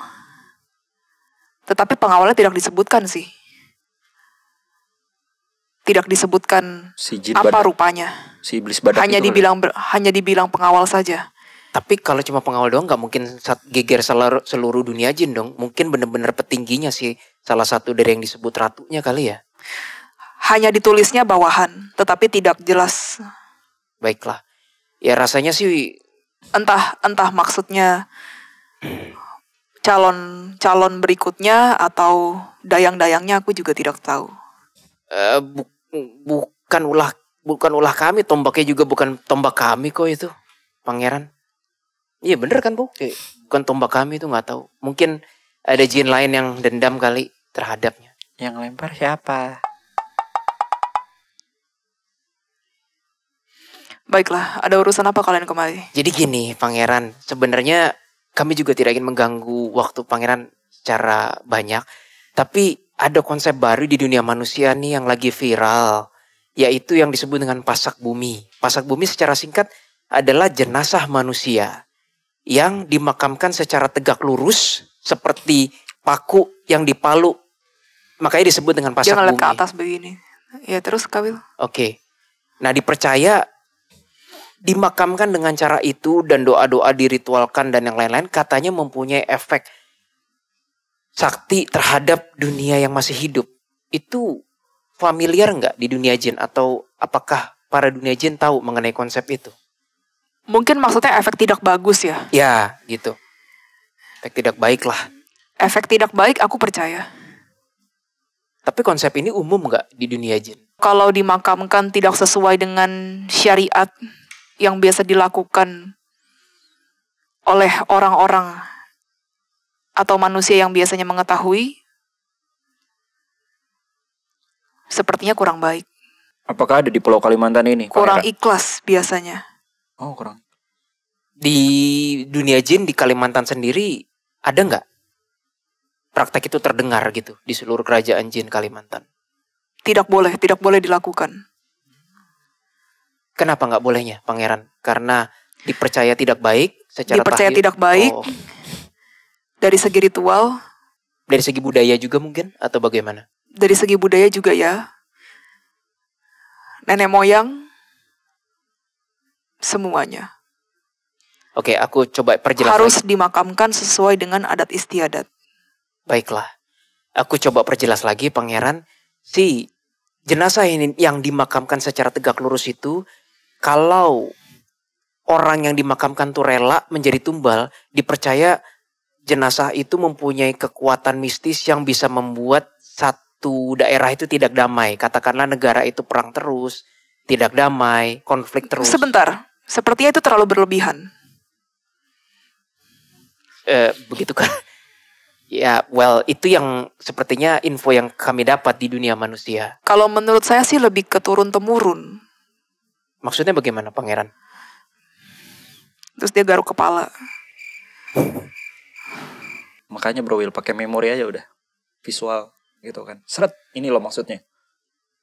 tetapi pengawalnya tidak disebutkan sih. Tidak disebutkan Si jin apa badak, rupanya. si iblis badak Hanya itu. hanya dibilang pengawal saja. Tapi kalau cuma pengawal doang nggak mungkin geger seluruh dunia jin dong. Mungkin bener-bener petingginya sih salah satu dari yang disebut ratunya kali ya. Hanya ditulisnya bawahan, tetapi tidak jelas. Baiklah. Ya rasanya sih Entah maksudnya calon berikutnya atau dayang-dayangnya aku juga tidak tahu. bukan ulah kami, tombaknya juga bukan tombak kami kok itu, pangeran. Iya bener kan Bu? Bukan tombak kami itu, nggak tahu. Mungkin ada jin lain yang dendam kali terhadapnya. Yang lempar siapa? Baiklah, ada urusan apa kalian kemari? Jadi gini, pangeran, sebenarnya kami juga tidak ingin mengganggu waktu pangeran secara banyak, tapi ada konsep baru di dunia manusia nih yang lagi viral, yaitu yang disebut dengan pasak bumi. Pasak bumi secara singkat adalah jenazah manusia yang dimakamkan secara tegak lurus seperti paku yang dipalu. Makanya disebut dengan pasak Jangan lihat bumi. ke atas begini. Ya terus Kawil. Oke. Nah dipercaya dimakamkan dengan cara itu dan doa-doa diritualkan dan yang lain-lain katanya mempunyai efek sakti terhadap dunia yang masih hidup. Itu familiar nggak di dunia jin atau apakah para dunia jin tahu mengenai konsep itu? Mungkin maksudnya efek tidak bagus ya. Ya gitu. Efek tidak baik lah. Efek tidak baik aku percaya. Tapi konsep ini umum nggak di dunia jin? Kalau dimakamkan tidak sesuai dengan syariat yang biasa dilakukan oleh orang-orang atau manusia yang biasanya mengetahui, sepertinya kurang baik. Apakah ada di Pulau Kalimantan ini? Kurang Pangeran? ikhlas biasanya. Oh kurang. Di dunia jin di Kalimantan sendiri ada nggak praktek itu terdengar gitu di seluruh kerajaan jin Kalimantan? Tidak boleh dilakukan. Kenapa nggak bolehnya, pangeran? Karena dipercaya tidak baik secara Dipercaya tahiyud? tidak baik. Oh, Dari segi ritual, dari segi budaya juga mungkin atau bagaimana? dari segi budaya juga ya. Nenek moyang, semuanya. Oke, aku coba perjelas Harus lagi. dimakamkan sesuai dengan adat istiadat. Baiklah, aku coba perjelas lagi, pangeran. Si jenazah ini yang dimakamkan secara tegak lurus itu, kalau orang yang dimakamkan tuh rela menjadi tumbal, dipercaya jenazah itu mempunyai kekuatan mistis yang bisa membuat satu daerah itu tidak damai. Katakanlah negara itu perang terus, tidak damai, konflik terus. Sebentar, sepertinya itu terlalu berlebihan. Begitu kan? Ya, well, itu yang sepertinya info yang kami dapat di dunia manusia. Kalau menurut saya sih lebih ke turun-temurun. Maksudnya bagaimana pangeran? Terus dia garuk kepala. Makanya Bro Will pakai memori aja udah. Visual gitu kan. Seret, ini loh maksudnya.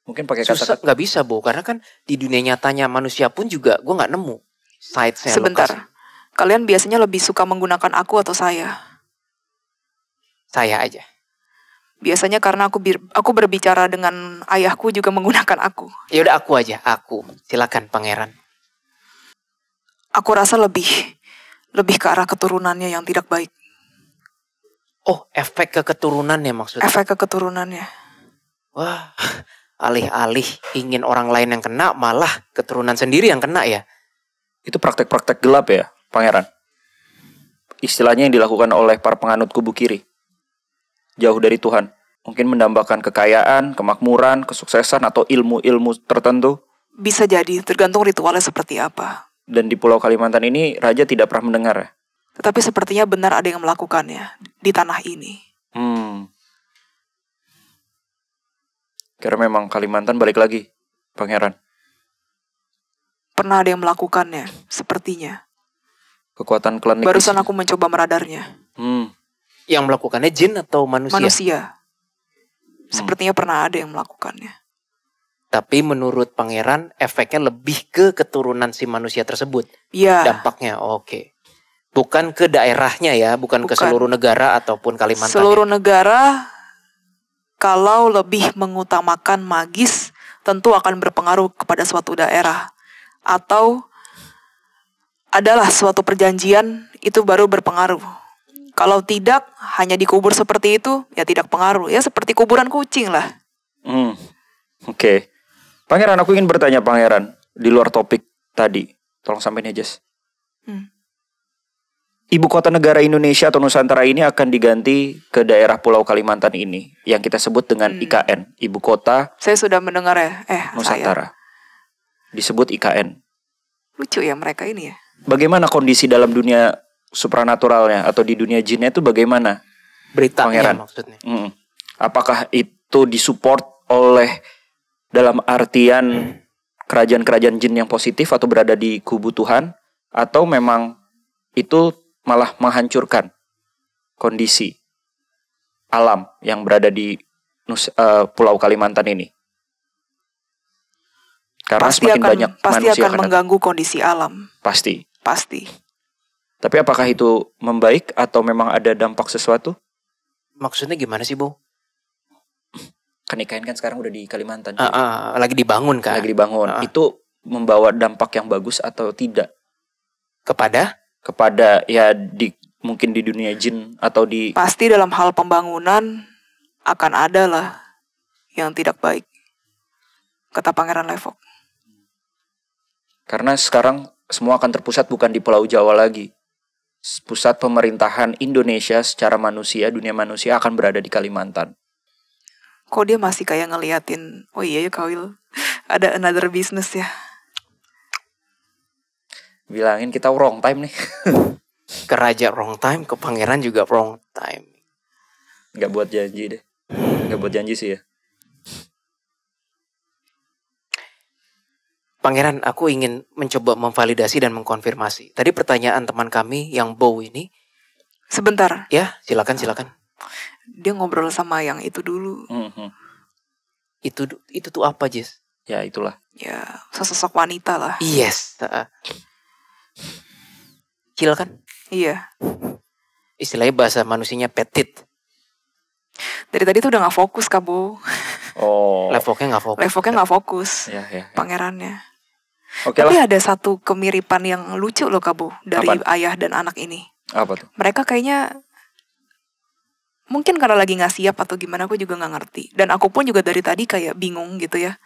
Mungkin pakai Susah, kata-kata. nggak bisa Bo, karena kan di dunia nyatanya manusia pun juga gue nggak nemu site-nya. Sebentar. lokasi. Kalian biasanya lebih suka menggunakan aku atau saya? Saya aja. Biasanya karena aku berbicara dengan ayahku juga menggunakan aku. Ya udah aku aja, aku. Silakan pangeran. Aku rasa lebih ke arah keturunannya yang tidak baik. Oh, efek ke keturunannya maksudnya. Efek ke keturunannya. Wah, alih-alih ingin orang lain yang kena, malah keturunan sendiri yang kena ya. Itu praktek-praktek gelap ya, pangeran. Istilahnya yang dilakukan oleh para penganut kubu kiri. Jauh dari Tuhan. Mungkin mendambakan kekayaan, kemakmuran, kesuksesan, atau ilmu-ilmu tertentu. Bisa jadi, tergantung ritualnya seperti apa. Dan di Pulau Kalimantan ini, Raja tidak pernah mendengar ya? Tetapi sepertinya benar ada yang melakukannya di tanah ini. Karena memang Kalimantan balik lagi, pangeran. Pernah ada yang melakukannya, sepertinya. Kekuatan klan negeri. Barusan aku mencoba meradarnya. Yang melakukannya jin atau manusia? Manusia. Sepertinya pernah ada yang melakukannya. Tapi menurut pangeran, efeknya lebih ke keturunan si manusia tersebut. Iya. Dampaknya, oke. Bukan ke daerahnya ya, bukan ke seluruh negara ataupun Kalimantan. Seluruh ya. negara, kalau lebih mengutamakan magis, tentu akan berpengaruh kepada suatu daerah. Atau adalah suatu perjanjian, itu baru berpengaruh. Kalau tidak, hanya dikubur seperti itu, ya tidak pengaruh. Ya seperti kuburan kucing lah. Oke. Pangeran, aku ingin bertanya pangeran. Di luar topik tadi. Tolong sampein ya, Jess. Ibu kota negara Indonesia atau Nusantara ini akan diganti ke daerah Pulau Kalimantan ini. Yang kita sebut dengan IKN. Ibu kota Saya sudah mendengar ya. Nusantara. Disebut IKN. Lucu ya mereka ini ya. Bagaimana kondisi dalam dunia supranaturalnya atau di dunia jinnya itu bagaimana? Beritanya Pangeran. maksudnya. Apakah itu disupport oleh dalam artian kerajaan-kerajaan jin yang positif atau berada di kubu Tuhan, atau memang itu malah menghancurkan kondisi alam yang berada di Pulau Kalimantan ini? Karena semakin banyak pasti manusia akan mengganggu kondisi alam. Pasti. Tapi apakah itu membaik atau memang ada dampak sesuatu? Maksudnya gimana sih, Bu? Kan IKN kan sekarang udah di Kalimantan. Lagi dibangun kan? Lagi dibangun. Itu membawa dampak yang bagus atau tidak? Kepada ya mungkin di dunia jin atau di... Pasti dalam hal pembangunan akan ada lah yang tidak baik. Kata Pangeran Levok. Karena sekarang semua akan terpusat bukan di Pulau Jawa lagi. Pusat pemerintahan Indonesia secara manusia, dunia manusia akan berada di Kalimantan. Kok dia masih kayak ngeliatin, oh iya ya Kawil, ada another business ya. Bilangin kita wrong time nih. Ke raja wrong time, ke pangeran juga wrong time. Gak buat janji deh. Gak buat janji sih ya. Pangeran, aku ingin mencoba memvalidasi dan mengkonfirmasi. Tadi pertanyaan teman kami yang Bow ini. Sebentar. Ya, silakan. Dia ngobrol sama yang itu dulu. Itu tuh apa, Jess? Ya, itulah. Ya, sesosok wanita lah. Yes. Silakan. Iya. Istilahnya bahasa manusianya petit. Dari tadi tuh udah gak fokus, Kabo. Oh. Levoknya gak fokus. Ya. Pangerannya. Oke Tapi lah. ada satu kemiripan yang lucu loh, Kabo. Dari ayah dan anak ini. Apa tuh? Mereka kayaknya mungkin karena lagi gak siap atau gimana, aku juga gak ngerti. Dan aku pun juga dari tadi kayak bingung gitu ya.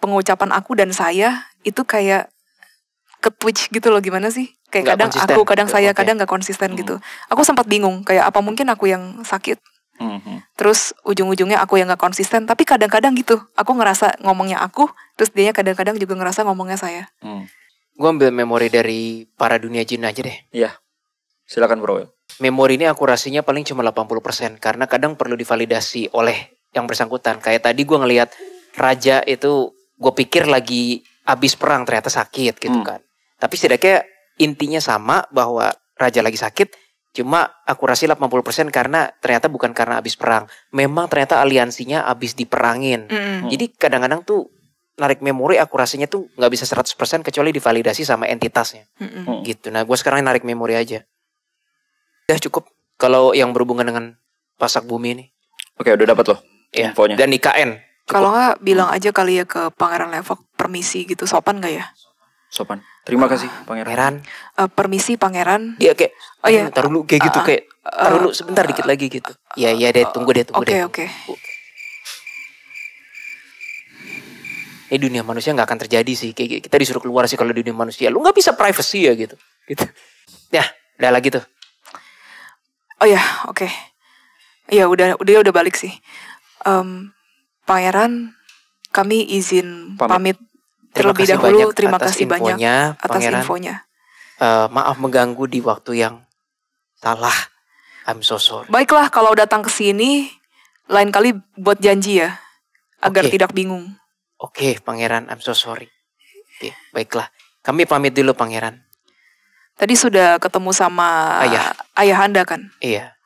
Pengucapan aku dan saya itu kayak ke-twitch gitu loh, gimana sih? Kayak Gak kadang konsisten. aku, kadang saya, Oke. kadang gak konsisten gitu. Aku sempat bingung, kayak apa mungkin aku yang sakit. Terus ujung-ujungnya aku yang gak konsisten. Tapi kadang-kadang gitu, aku ngerasa ngomongnya aku, terus dianya kadang-kadang juga ngerasa ngomongnya saya. Gue ambil memori dari para dunia jin aja deh. Iya. Silakan Bro. Memori ini akurasinya paling cuma 80%. Karena kadang perlu divalidasi oleh yang bersangkutan. Kayak tadi gue ngelihat raja itu, gue pikir lagi abis perang ternyata sakit gitu kan. Tapi setidaknya intinya sama bahwa raja lagi sakit, cuma akurasi 80% karena ternyata bukan karena abis perang. Memang ternyata aliansinya abis diperangin. Jadi kadang-kadang tuh narik memori akurasinya tuh nggak bisa 100% kecuali divalidasi sama entitasnya. Gitu. Nah gue sekarang narik memori aja. Udah cukup kalau yang berhubungan dengan pasak bumi ini. Oke, udah dapat loh Ya. infonya. Dan IKN. Kalau nggak bilang aja kali ya ke Pangeran Levok, permisi gitu, sopan nggak ya? Sopan. Terima kasih Pangeran. Pangeran. Permisi Pangeran. Dia kayak, Oh iya. taruh dulu kayak gitu kayak, taruh dulu sebentar dikit lagi gitu. Iya deh, tunggu deh. Oke. Ini dunia manusia nggak akan terjadi sih. Kayak kita disuruh keluar sih kalau di dunia manusia. Lu nggak bisa privacy ya gitu. Ya, udah lagi tuh. Oh ya, oke. Ya udah balik sih. Pangeran, kami izin pamit terlebih dahulu. Terima kasih banyak atas infonya. Maaf mengganggu di waktu yang salah. I'm so sorry. Baiklah, kalau datang ke sini lain kali buat janji ya, agar Oke. tidak bingung. Oke, Pangeran, I'm so sorry. Oke, baiklah. Kami pamit dulu, Pangeran. Tadi sudah ketemu sama ayah Anda kan? Iya.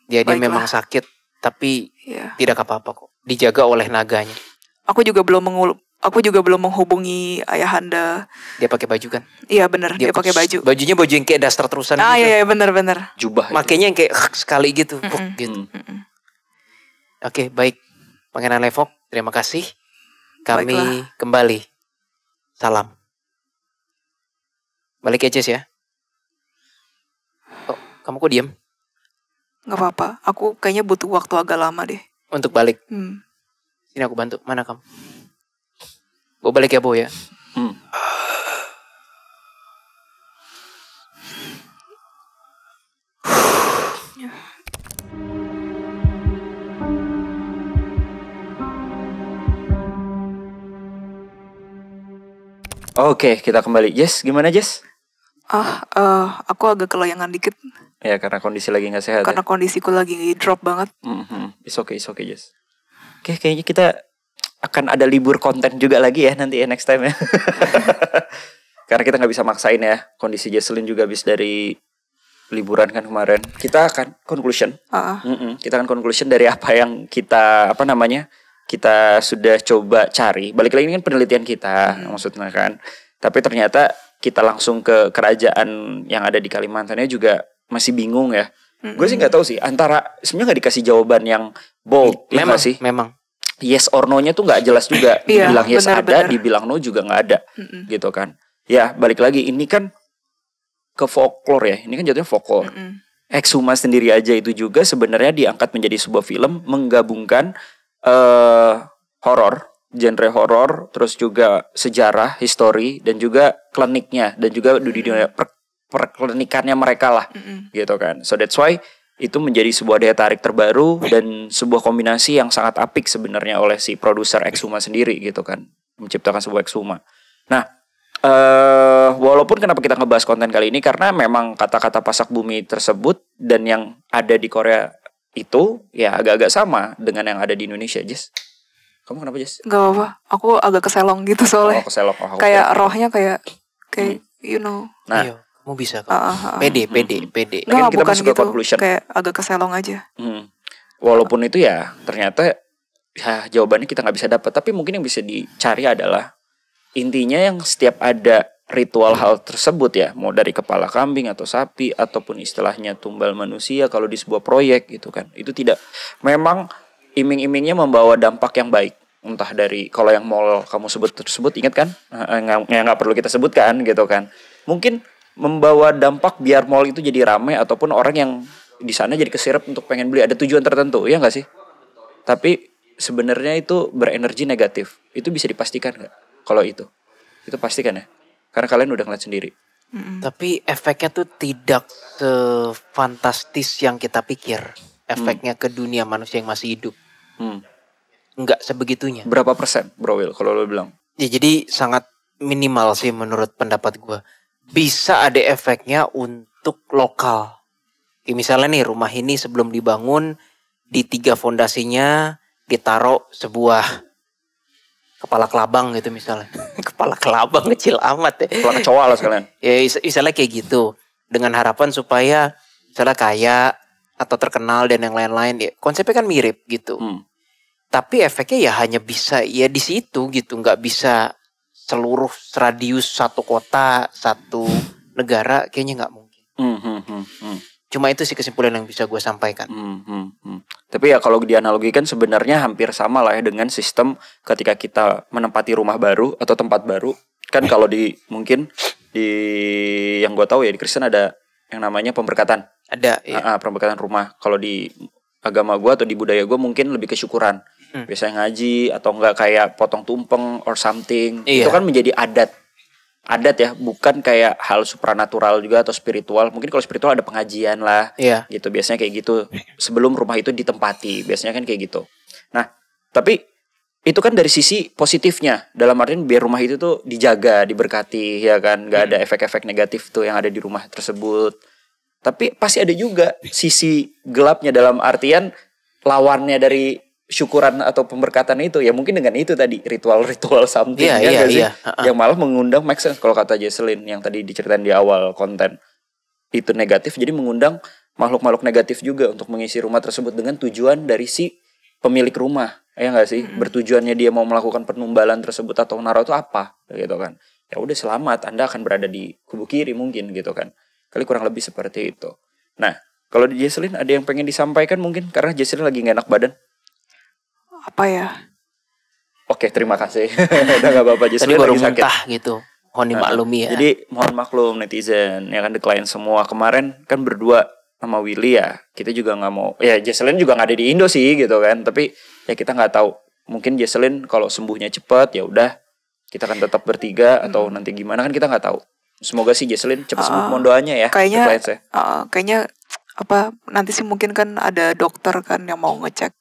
Dia Baiklah. memang sakit, tapi Iya. tidak apa-apa kok. Dijaga oleh naganya. Aku juga belum menghubungi ayah Anda. Dia pakai baju kan? Iya benar, dia pakai baju. Bajunya baju yang kayak daster terusan gitu. Iya benar. Jubah. Makanya yang kayak sekali gitu, gitu. Oke, baik. Pangeran Levok, terima kasih. Kami Baiklah. kembali. Salam. Balik ya, Jess ya. Oh, kamu kok diam? Gak apa-apa, aku kayaknya butuh waktu agak lama deh. Untuk balik. Hmm. Sini aku bantu. Mana kamu? Bo balik ya, Bo ya. Oke, kita kembali. Jess, gimana Jess? Aku agak kelayangan dikit Ya, karena kondisi lagi gak sehat. karena kondisiku lagi drop banget. It's okay Jess. Oke, kayaknya kita akan ada libur konten juga lagi ya nanti ya next time ya. Karena kita gak bisa maksain ya. Kondisi Jesselyn juga habis dari liburan kan kemarin. Kita akan conclusion. Kita akan conclusion dari apa yang kita kita sudah coba cari. Balik lagi ini kan penelitian kita maksudnya kan. Tapi ternyata kita langsung ke kerajaan yang ada di Kalimantannya juga masih bingung ya. Gue sih nggak tahu sih antara sebenarnya nggak dikasih jawaban yang bold. Memang sih. Memang. Yes or no-nya tuh nggak jelas juga. Iya, Dibilang yes benar. ada, dibilang no juga nggak ada. Gitu kan. Ya balik lagi ini kan ke folklore ya. Ini kan jatuhnya folklore. Exhuma sendiri aja itu juga sebenarnya diangkat menjadi sebuah film menggabungkan horor, genre horor, terus juga sejarah, histori, dan juga kliniknya, dan juga di dunia perklinikannya mereka lah, gitu kan. So that's why itu menjadi sebuah daya tarik terbaru dan sebuah kombinasi yang sangat apik sebenarnya oleh si produser Exhuma sendiri, gitu kan, menciptakan sebuah Exhuma. Nah, walaupun kenapa kita ngebahas konten kali ini karena memang kata-kata pasak bumi tersebut dan yang ada di Korea itu ya agak-agak sama dengan yang ada di Indonesia, Jess. Kamu kenapa, Jess? Gak apa-apa, aku agak keselong gitu soalnya. Keselok. Kayak rohnya kayak you know. Nah, Ayo, kamu bisa kok. Pede. Nggak, kita bukan masuk ke gitu. conclusion. Kayak agak keselong aja. Walaupun itu ya ternyata ya jawabannya kita nggak bisa dapat. Tapi mungkin yang bisa dicari adalah intinya yang setiap ada ritual hal tersebut ya, mau dari kepala kambing atau sapi ataupun istilahnya tumbal manusia kalau di sebuah proyek gitu kan, itu tidak memang iming-imingnya membawa dampak yang baik. Entah dari kalau yang mall kamu sebut tersebut, ingat kan, nggak perlu kita sebutkan gitu kan, mungkin membawa dampak biar mall itu jadi ramai ataupun orang yang di sana jadi kesirep untuk pengen beli, ada tujuan tertentu, ya nggak sih? Tapi sebenarnya itu berenergi negatif. Itu bisa dipastikan nggak? Kalau itu pastikan ya. Karena kalian udah ngeliat sendiri. Tapi efeknya tuh tidak sefantastis yang kita pikir. Efeknya ke dunia manusia yang masih hidup. Enggak sebegitunya. Berapa persen, Bro Will, kalau lo bilang? Ya jadi sangat minimal sih menurut pendapat gue. Bisa ada efeknya untuk lokal. Kayak misalnya nih rumah ini sebelum dibangun, di 3 fondasinya ditaruh sebuah kepala kelabang gitu misalnya. Kepala kelabang kecil amat ya. Kepala kecoa lah sekalian. Ya misalnya kayak gitu. Dengan harapan supaya misalnya kaya atau terkenal dan yang lain-lain ya. Konsepnya kan mirip gitu. Tapi efeknya ya hanya bisa ya di situ gitu. Nggak bisa seluruh radius satu kota, satu negara, kayaknya nggak mungkin. Cuma itu sih kesimpulan yang bisa gue sampaikan. Tapi ya kalau dianalogikan sebenarnya hampir sama lah ya dengan sistem ketika kita menempati rumah baru atau tempat baru. Kan kalau mungkin di yang gue tahu ya di Kristen ada yang namanya pemberkatan. Ada. Ya. Pemberkatan rumah. Kalau di agama gue atau di budaya gue mungkin lebih ke syukuran. Biasanya ngaji atau enggak kayak potong tumpeng or something. Iya. Itu kan menjadi adat ya, bukan kayak hal supranatural juga atau spiritual. Mungkin kalau spiritual ada pengajian lah, gitu. Biasanya kayak gitu sebelum rumah itu ditempati. Biasanya kan kayak gitu. Nah, tapi itu kan dari sisi positifnya. Dalam artian biar rumah itu tuh dijaga, diberkati, ya kan. Gak ada efek-efek negatif tuh yang ada di rumah tersebut. Tapi pasti ada juga sisi gelapnya dalam artian lawannya dari syukuran atau pemberkatan itu ya mungkin dengan itu tadi ritual-ritual something yang malah mengundang make sense kalau kata Jesselyn yang tadi diceritain di awal konten itu negatif jadi mengundang makhluk-makhluk negatif juga untuk mengisi rumah tersebut dengan tujuan dari si pemilik rumah ya nggak sih bertujuannya dia mau melakukan penumbalan tersebut atau naruh itu apa gitu kan ya udah selamat Anda akan berada di kubu kiri mungkin gitu kan kali kurang lebih seperti itu. Nah kalau di Jesselyn ada yang pengen disampaikan mungkin karena Jesselyn lagi nggak enak badan. Apa ya? Oke, terima kasih. Udah gak apa-apa. Tadi baru muntah gitu. Mohon dimaklumi ya. Jadi mohon maklum netizen. Ya kan decline semua. Kemarin kan berdua sama Willy ya. Kita juga gak mau. Ya Jesselyn juga gak ada di Indo sih gitu kan. Tapi ya kita gak tahu. Mungkin Jesselyn kalau sembuhnya cepat ya udah kita akan tetap bertiga. Atau nanti gimana kan kita gak tahu. Semoga sih Jesselyn cepat sembuh. Mohon doanya ya. Kayaknya apa nanti sih mungkin kan ada dokter kan yang mau ngecek.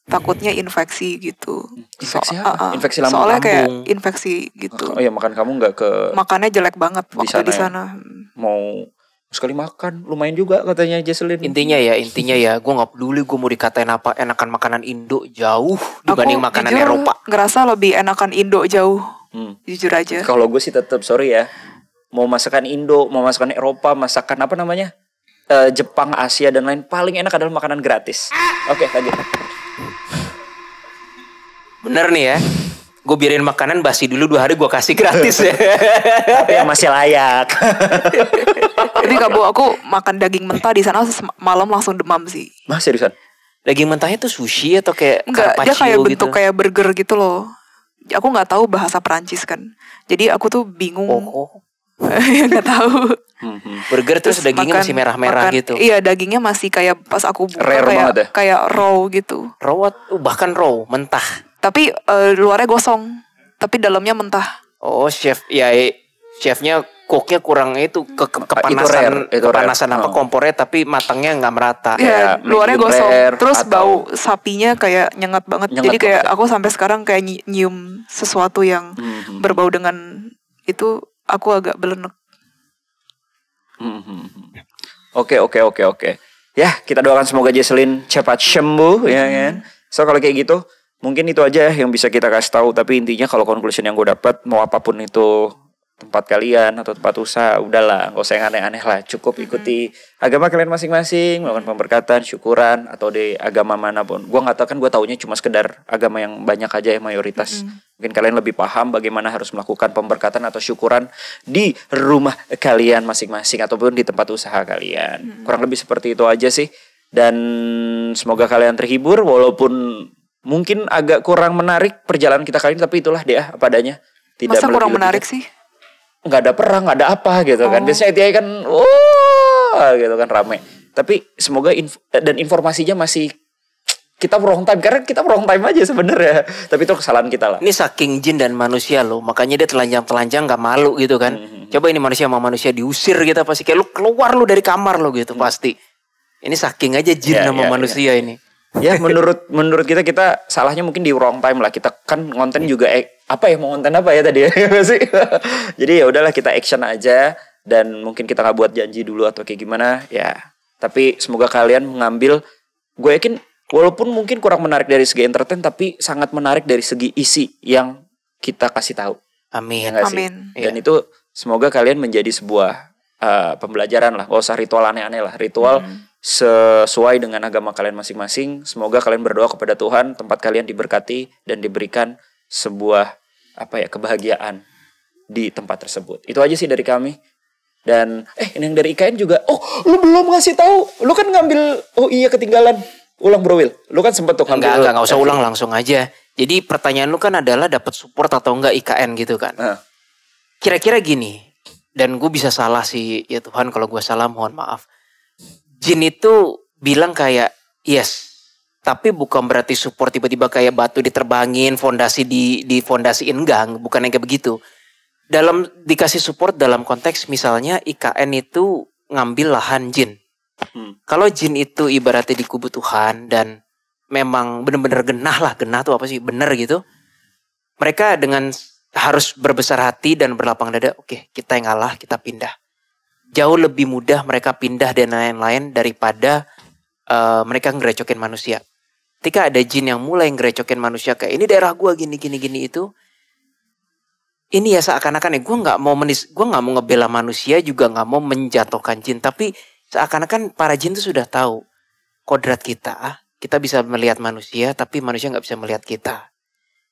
Takutnya infeksi gitu. Infeksi apa? Infeksi lambung. Soalnya kayak infeksi gitu. Oh iya makan kamu nggak ke? Makannya jelek banget waktu di sana. Mau sekali makan lumayan juga katanya Jesselyn. Intinya ya, gue nggak peduli gue mau dikatain apa enakan makanan Indo jauh dibanding makanan Eropa. Ngerasa lebih enakan Indo jauh. Jujur aja. Kalau gue sih tetap sorry ya. Mau masakan Indo, mau masakan Eropa, masakan apa namanya? Jepang, Asia dan lain paling enak adalah makanan gratis. Oke, lanjut. Bener nih ya. Gue biarin makanan basi dulu 2 hari gue kasih gratis ya. Tapi yang masih layak. Jadi aku makan daging mentah di sana malam langsung demam sih. Mas seriusan? Daging mentahnya tuh sushi atau kayak enggak, dia kayak gitu? Bentuk kayak burger gitu loh. Aku nggak tahu bahasa Perancis kan. Jadi aku tuh bingung. Nggak tahu. Burger terus dagingnya masih merah-merah gitu. Iya dagingnya masih kayak pas aku buka kayak raw gitu. Raw bahkan raw mentah. Tapi luarnya gosong, tapi dalamnya mentah. Oh chef ya chefnya cooknya kurang itu kepanasan apa kompornya tapi matangnya nggak merata. Iya luarnya gosong, terus bau sapinya kayak nyengat banget. Jadi kayak aku sampai sekarang kayak nyium sesuatu yang berbau dengan itu aku agak belenek. Oke. Ya kita doakan semoga Jesselyn cepat sembuh ya kan. So kalau kayak gitu mungkin itu aja yang bisa kita kasih tahu. Tapi intinya kalau conclusion yang gue dapat mau apapun itu tempat kalian atau tempat usaha udahlah gak usah yang aneh-aneh lah. Cukup ikuti agama kalian masing-masing, melakukan pemberkatan, syukuran atau di agama manapun. Gue gak tahu kan gue taunya cuma sekedar agama yang banyak aja yang mayoritas. Mungkin kalian lebih paham bagaimana harus melakukan pemberkatan atau syukuran di rumah kalian masing-masing ataupun di tempat usaha kalian. Kurang lebih seperti itu aja sih. Dan semoga kalian terhibur walaupun mungkin agak kurang menarik perjalanan kita kali ini, tapi itulah dia apa adanya. Masa kurang menarik sih? Nggak ada perang, nggak ada apa gitu kan. Biasanya ITI kan, gitu kan rame. Tapi semoga dan informasinya masih kita wrong time karena kita wrong time aja sebenarnya. Tapi itu kesalahan kita lah. Ini saking jin dan manusia loh, makanya dia telanjang nggak malu gitu kan. Coba ini manusia sama manusia diusir gitu pasti kayak lu keluar lu dari kamar lu gitu pasti. Ini saking aja jin sama manusia ini. Ya menurut kita salahnya mungkin di wrong time lah. Kita kan konten juga mau konten apa ya tadi ya sih. Jadi ya udahlah kita action aja dan mungkin kita nggak buat janji dulu atau kayak gimana ya. Tapi semoga kalian mengambil, gue yakin Walaupun mungkin kurang menarik dari segi entertain, tapi sangat menarik dari segi isi yang kita kasih tahu. Amin. Ya nggak sih? Amin. Dan itu semoga kalian menjadi sebuah pembelajaran lah. Gak usah ritual aneh-aneh lah. Ritual sesuai dengan agama kalian masing-masing. Semoga kalian berdoa kepada Tuhan, tempat kalian diberkati dan diberikan sebuah kebahagiaan di tempat tersebut. Itu aja sih dari kami. Dan ini yang dari IKN juga. Oh, lu belum ngasih tahu. Lu kan ngambil. Oh iya, ketinggalan. Ulang Bro Will. Lu kan sempet tuh ngambil. Enggak usah ulang, langsung aja. Jadi pertanyaan lu kan adalah dapat support atau enggak IKN gitu kan. Kira-kira gini. Dan gue bisa salah sih. Ya Tuhan, kalau gue salah mohon maaf. Jin itu bilang kayak yes. Tapi bukan berarti support tiba-tiba kayak batu diterbangin, fondasi di fondasiin, enggak. Bukan yang kayak begitu. Dikasih support dalam konteks misalnya IKN itu ngambil lahan jin. Kalau jin itu ibaratnya di kubu Tuhan dan memang benar-benar genah tuh apa sih, benar gitu. Mereka dengan harus berbesar hati dan berlapang dada, oke, kita yang ngalah, kita pindah. Jauh lebih mudah mereka pindah dan lain-lain daripada mereka ngerecokin manusia. Ketika ada jin yang mulai ngerecokin manusia kayak ini daerah gua gini itu, ini ya seakan-akan gue nggak mau ngebela manusia, juga nggak mau menjatuhkan jin, tapi seakan-akan para jin itu sudah tahu kodrat kita. Kita bisa melihat manusia, tapi manusia nggak bisa melihat kita.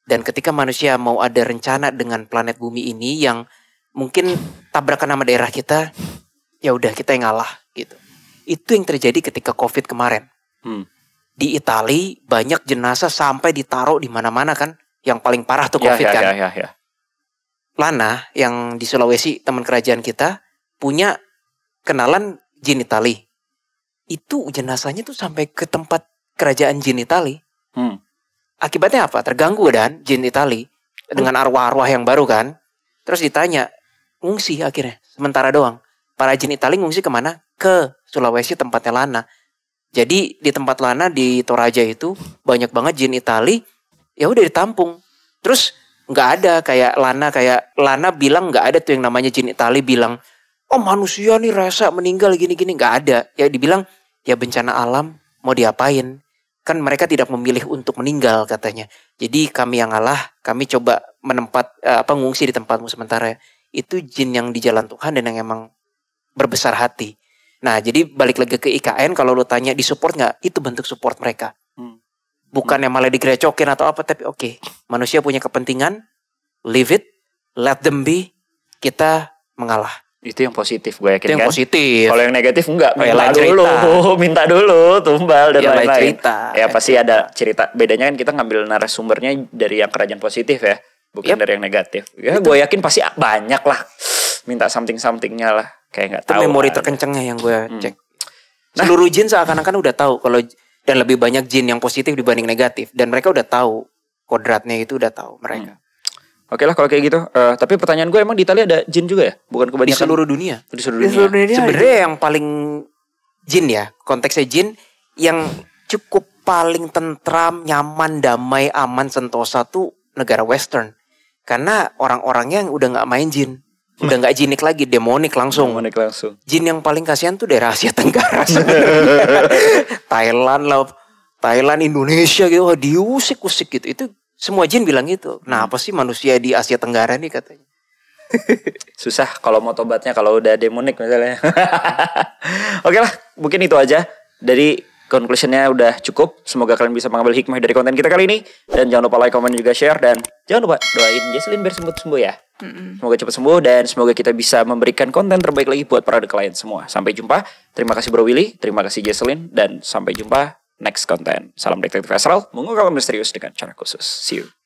Dan ketika manusia mau ada rencana dengan planet bumi ini yang mungkin tabrakan sama daerah kita, ya udah kita yang ngalah gitu. Itu yang terjadi ketika COVID kemarin. Di Italia banyak jenazah sampai ditaruh di mana-mana kan. Yang paling parah tuh COVID kan. Ya. Lana yang di Sulawesi, teman kerajaan kita, punya kenalan jin Itali. Itu jenazahnya tuh sampai ke tempat kerajaan jin Itali. Akibatnya apa? Terganggu dan jin Itali dengan arwah-arwah yang baru kan. Terus ditanya, ngungsi akhirnya, sementara doang. Para jin Itali ngungsi kemana? Ke Sulawesi tempatnya Lana. Jadi di tempat Lana di Toraja itu banyak banget jin Itali. Ya udah ditampung. Terus nggak ada kayak Lana bilang nggak ada tuh yang namanya jin Itali bilang, oh manusia nih rasa meninggal gini-gini, nggak ada. Ya dibilang ya bencana alam mau diapain, kan mereka tidak memilih untuk meninggal katanya. Jadi kami yang ngalah, kami coba ngungsi di tempatmu sementara. Itu jin yang di jalan Tuhan dan yang emang berbesar hati. Nah jadi balik lagi ke IKN, kalau lu tanya di support nggak, itu bentuk support mereka. Bukan yang malah digerecokin atau apa, tapi oke, manusia punya kepentingan, leave it, let them be, kita mengalah. Itu yang positif gue yakin. Itu yang kan? Positif. Kalau yang negatif enggak, minta dulu, tumbal dan lain-lain. Ya pasti ada cerita. Bedanya kan kita ngambil narasumbernya dari yang kerajaan positif ya, bukan dari yang negatif. Ya gue yakin pasti banyak lah, minta something-somethingnya lah, kayak nggak tahu. Itu memori terkencangnya yang gue cek. Seluruh jin seakan-akan udah tahu kalau. Dan lebih banyak jin yang positif dibanding negatif. Dan mereka udah tahu kodratnya itu, udah tahu mereka. Oke lah kalau kayak gitu. Tapi pertanyaan gue, emang di Italia ada jin juga ya? Bukan kebanyakan. Di seluruh dunia. Di seluruh dunia. Sebenarnya yang paling jin ya, konteksnya jin yang cukup paling tentram, nyaman, damai, aman, sentosa tuh negara Western. Karena orang-orangnya yang udah nggak main jin. Udah nggak jinik lagi, demonik langsung. Jin yang paling kasihan tuh daerah Asia Tenggara. Thailand, Indonesia gitu, diusik-usik gitu. Itu semua jin bilang gitu. Nah apa sih manusia di Asia Tenggara nih katanya. Susah kalau mau tobatnya kalau udah demonik misalnya. Oke lah, mungkin itu aja. Dari conclusionnya udah cukup. Semoga kalian bisa mengambil hikmah dari konten kita kali ini. Dan jangan lupa like, comment, juga share. Dan jangan lupa doain Jesslyn biar sembuh ya. Semoga cepat sembuh. Dan semoga kita bisa memberikan konten terbaik lagi buat para klien semua. Sampai jumpa. Terima kasih Bro Willy. Terima kasih Jesslyn. Dan sampai jumpa next konten. Salam detektif Astral. Mengungkapkan misterius dengan cara khusus. See you.